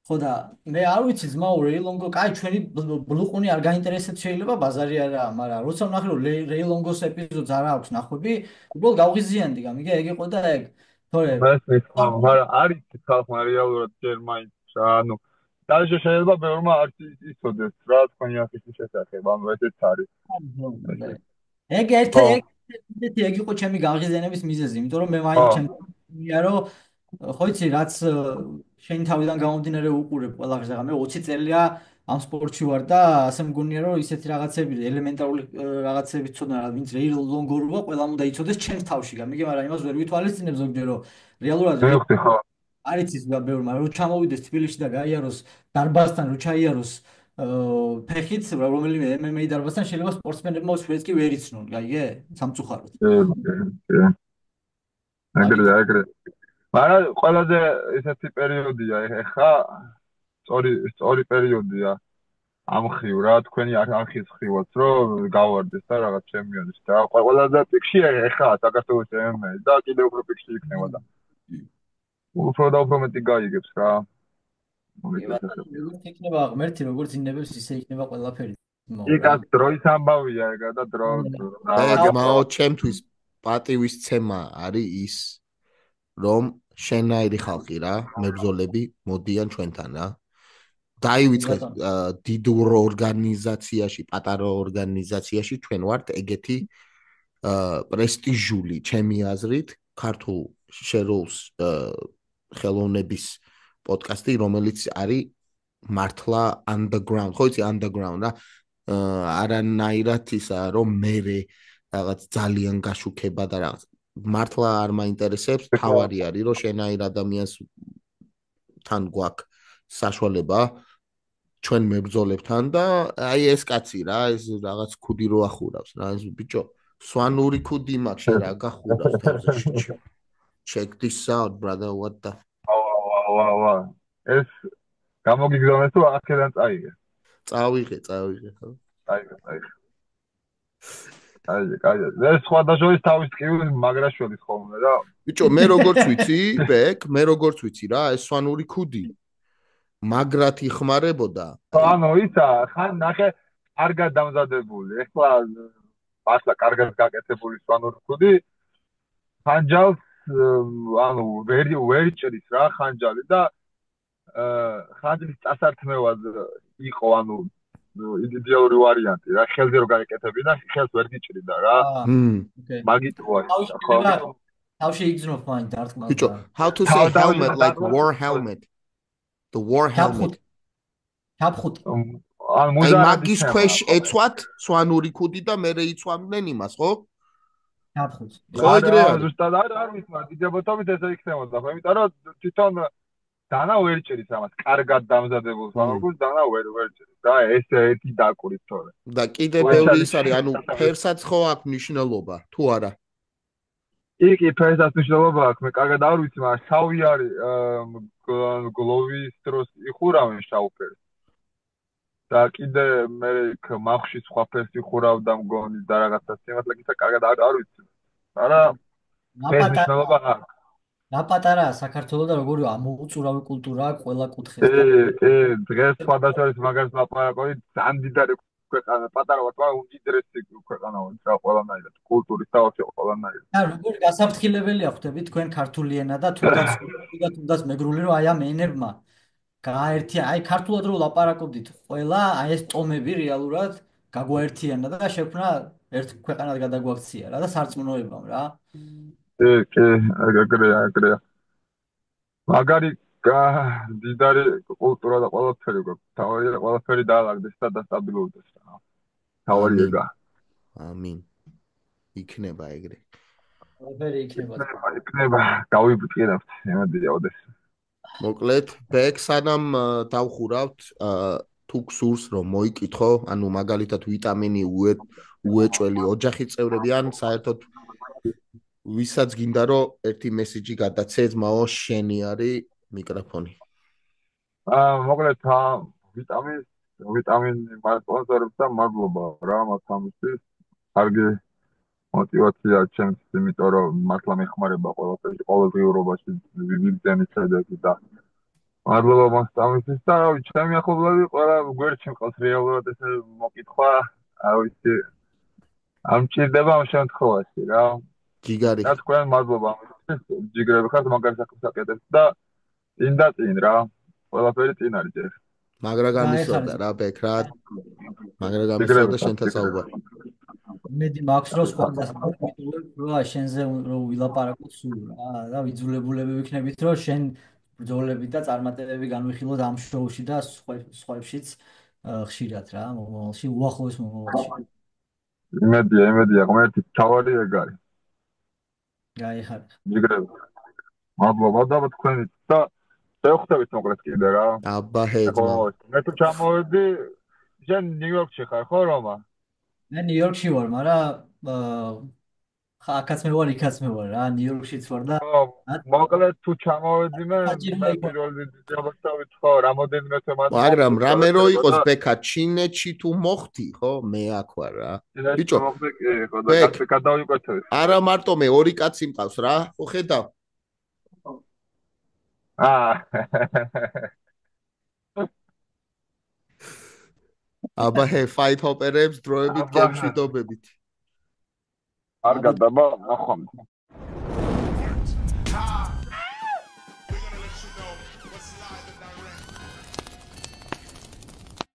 ხო და მე არ ვიცი ძმაო რეი ლონგო, კაი ჩვენი ბლუყუნი არ გაინტერესებს შეიძლება ბაზარი არა, მაგრამ როცა ვნახე რომ რეი ლონგოს ეპიზოდს არ აქვს ნახვები, უბრალოდ გავღიზიანდი, გამიგე, ეგ იყო და ეგ. თორე მაგრამ არის ხალხმა რეალურად ჯერ მაინც რა, ანუ დაჟე შეიძლება ბევრმა არც იცოდეს რა თქვენი ახის შესახებ, ანუ ესეც არის. ეგ ეგ იყო ჩემი გაღიზიანების მიზეზი, იმიტომ რომ მე მაინც ჩემია რომ ხო იცი რაც შენი თავიდან გამომდინარე უყურებ ყველას რა მე 20 წელია ამ სპორტში ვარ და ასე მგონია რომ ისეთი რაღაცები ელემენტარული რაღაცები ცოდნა რა ვინც რეილონგორува ყველამ უნდა იცოდეს ჩემს თავში გამიგე მაგრამ იმას ვერ ვითვალისწინებ ზოგჯერ რომ რეალურად მივხვდი ხო არ იცის ბევრმა რომ ჩამოვიდეს თბილისში და გაიაროს დარბაზთან რომ ჩაიაროს ფეხით რომელიმე MMA დარბაზთან შეიძლება სპორტსმენებმა უშვეც კი ვერ იცნონ გაიგე სამწუხაროდ აგრე მაგრამ ყველაზე ესეთი პერიოდია ეხა სწორი პერიოდია ამ ხრივ რა თქვენი არხის ხრივაც რომ გავარდეს და რაღაც ჩემპიონის და ყველაზე პიკში ეხა საქართველოს MMA და კიდევ უფრო პიკში იქნება და უფრო და უფრო მეტი გაიგებს რა იქნება ღმერთი როგორც ინებებს ისე იქნება ყველაფერი იქაც დროის ამბავია ეგა და დრო მაო ჩემთვის პატივისცემა არის ის რომ შენაირი ხალხი რა მებრძოლები მოდიან ჩვენთან რა დაივიწყეთ დიდ ორგანიზაციაში პატარა ორგანიზაციაში ჩვენ ვართ ეგეთი პრესტიჟული ჩემი აზრით ქართულ შეროუს ხელოვნების პოდკასტი რომელიც არის მართლა underground ხო იცი underground რა არანაირად ისა რომ მე რაღაც ძალიან გაშუქება და რაღაც მართლა არ მაინტერესებს თავარი არის რომ შენაირ ადამიანს თან გვაქვს საშუალება ჩვენ მებრძოლებთან და აი ეს კაცი რა ეს რაღაც ქუდი რო ახურავს რა ეს ბიჭო სვანური ქუდი მაქვს შენ რა გახურავს თავზე check this out brother what the ვა ეს გამოგიგზავნეს თუ აქედან წაიღე წავიღე ხო აი ეს სხვადასხვა თავის ტკივილ მაგრაშვილის ხოლმე რა ბიჭო მე როგორც ვიცი ბეკ მე როგორც ვიცი რა ეს სვანური ქუდი მაგრად იხმარებოდა ანუ ისა ხან ნახე კარგად დამზადებული ეხლა მართლა კარგად გაკეთებული სვანური ქუდი ხანჯალს ანუ ვერ ჭრის რა ხანჯალი და ხანჯლის წასართმევად იყო ანუ იდეალური ვარიანტი რა ხელზე რო გაეკეთებინა ხელს ვერ გიჭრიდა რა მაგით ვარ ხო თავში იგზნო ფაინ დარტყმა ბიჭო how to say helmet like war helmet the war helmet ჩაფხუტი აი მაგის ქვეშ ეცვათ სვანური ქუდი და მერე იცვამდნენ იმას ხო ჩაფხუტი ხო ეგრეა ზუსტად არ ვიცმარ დიდებოთობით ესე იქნებოდა ხო იმიტომ რომ თვითონ დანა ვერ ჭრის ამას კარგად დამზადებულ სვანურს დანა ვერ ჭრის და ესე ერთი დაკვრის თორე და კიდე ბევრი ის არის ანუ ფერსაც ხო აქვს მნიშვნელობა თუ არა იგი ფერსაც მნიშვნელობა აქვს მე კარგად არ ვიცი მაგრამ შავი არის გლოვის დროს იხურავენ შავ ფერს და კიდე მე მახში სხვა ფერს იხურავდა მგონი და რაღაცა სიმართლე გითხრა კარგად არ ვიცი მაგრამ ფერს მნიშვნელობა აქვს ნაპატარა საქართველოს და როგორი ამოუწურავი კულტურაა ყველა კუთხეს კი დღეს სხვადასხვა მაგას ლაპარაკობთ ძალიან დიდარი ქვეყანა პატარა ვარ მაგრამ უდიდესი ქვეყანა ვარ რა ყველანაირად კულტურის თავში ყველანაირად და როგორი გასაფრთხილებელია ხვდები თქვენ ქართული ენა და თუნდაც მეგრული რომ აი ამ ენებმა გააერთიანა აი ქართულად რო ლაპარაკობდით ყველა აი ეს ტომები რეალურად გაგვაერთიანა და შექმნა ერთ ქვეყანად გადაგვაქცია რა და სარწმუნოებამ რა კი აგრეა მაგარი დიდარი კულტურა და ყველაფერი გვაქვს თავი და ყველაფერი დაალაგდეს და დასტაბილურდეს რა თავი ეგა ამინ იქნება ეგრე ყველაფერი იქნება გავიბჭირებთ ემადია ოდეს მოკლედ ბეკ სანამ დავხურავთ თუ გსურს რომ მოიკითხო ანუ მაგალითად ვიტამინი უეჭველი ოჯახის წევრები ან საერთოდ ვისაც გინდა რომ ერთი მესიჯი გადაცე ძმაო შენი არის მიკროფონი მოკლედ ვიტამინი მასპონსორებს და მადლობა რა მათ ამისთვის კარგი мотивация ჩემს იმიტომ რომ მართლა მეხმარება ყველაფერში ყოველდღიურობაში ვიბრძენი შედეგი და მადლობა მას ამისთვის და ჩემი ახლობლები ყველა გვერდში მყავს რეალურად ესე მოკითხვა არ ვიცი ამ ჭირდება ამ შემთხვევაში რა ჯიგარი და თქვენ მადლობა ამისთვის ჯიგრები ხართ მაგარ საქმეს აკეთებთ და წინ რა ყველაფერი წინ არის ჯერ მაგრა გამისვლა რა ბეკ რა მაგრა გამისვლა და შენთან საუბარი მედი მაქვს რო სხვა შენზე რო ვილაპარაკოთ სულ რა და ვიძულებულები ვიქნებით რომ შენ ბრძოლები და წარმატებები განვიხილოთ ამ შოუში და სხვებშიც ხშირად რა, მომავალში, უახლოეს მომავალში. იმედია, ღმერთი თავარი ეგ არის. გაიხარეთ. ჯიგრები. მადლობა თქვენი და შევხვდებით მოკლედ კიდე რა. აბა ჰეძმა. მე თუ ჩამოვედი, შენ ნიუ-იორკში ხარ ხო რომა? მე ნიუ-იორკში ვარ, მაგრამ აქაც მე ვარ, იქაც მე ვარ რა, ნიუ-იორკშიც ვარ და მოკლედ თუ ჩამოვედი მე პირველი ძაბასა ვითხო, რამოდენიმე თემად. მაგრამ რამე რო იყოს ბექა ჩინეთში თუ მოხდი, ხო? მე აქ ვარ რა. ბიჭო, მოხდი კი, ხო და კაცი გადავიკვეთე. არა მარტო მე ორი კაცი მყავს რა, ხო ხედავ? აბა ჰე ფაით ოპერებს დროებით გემშვიდობებით. არ გადაბა ნახვამდის.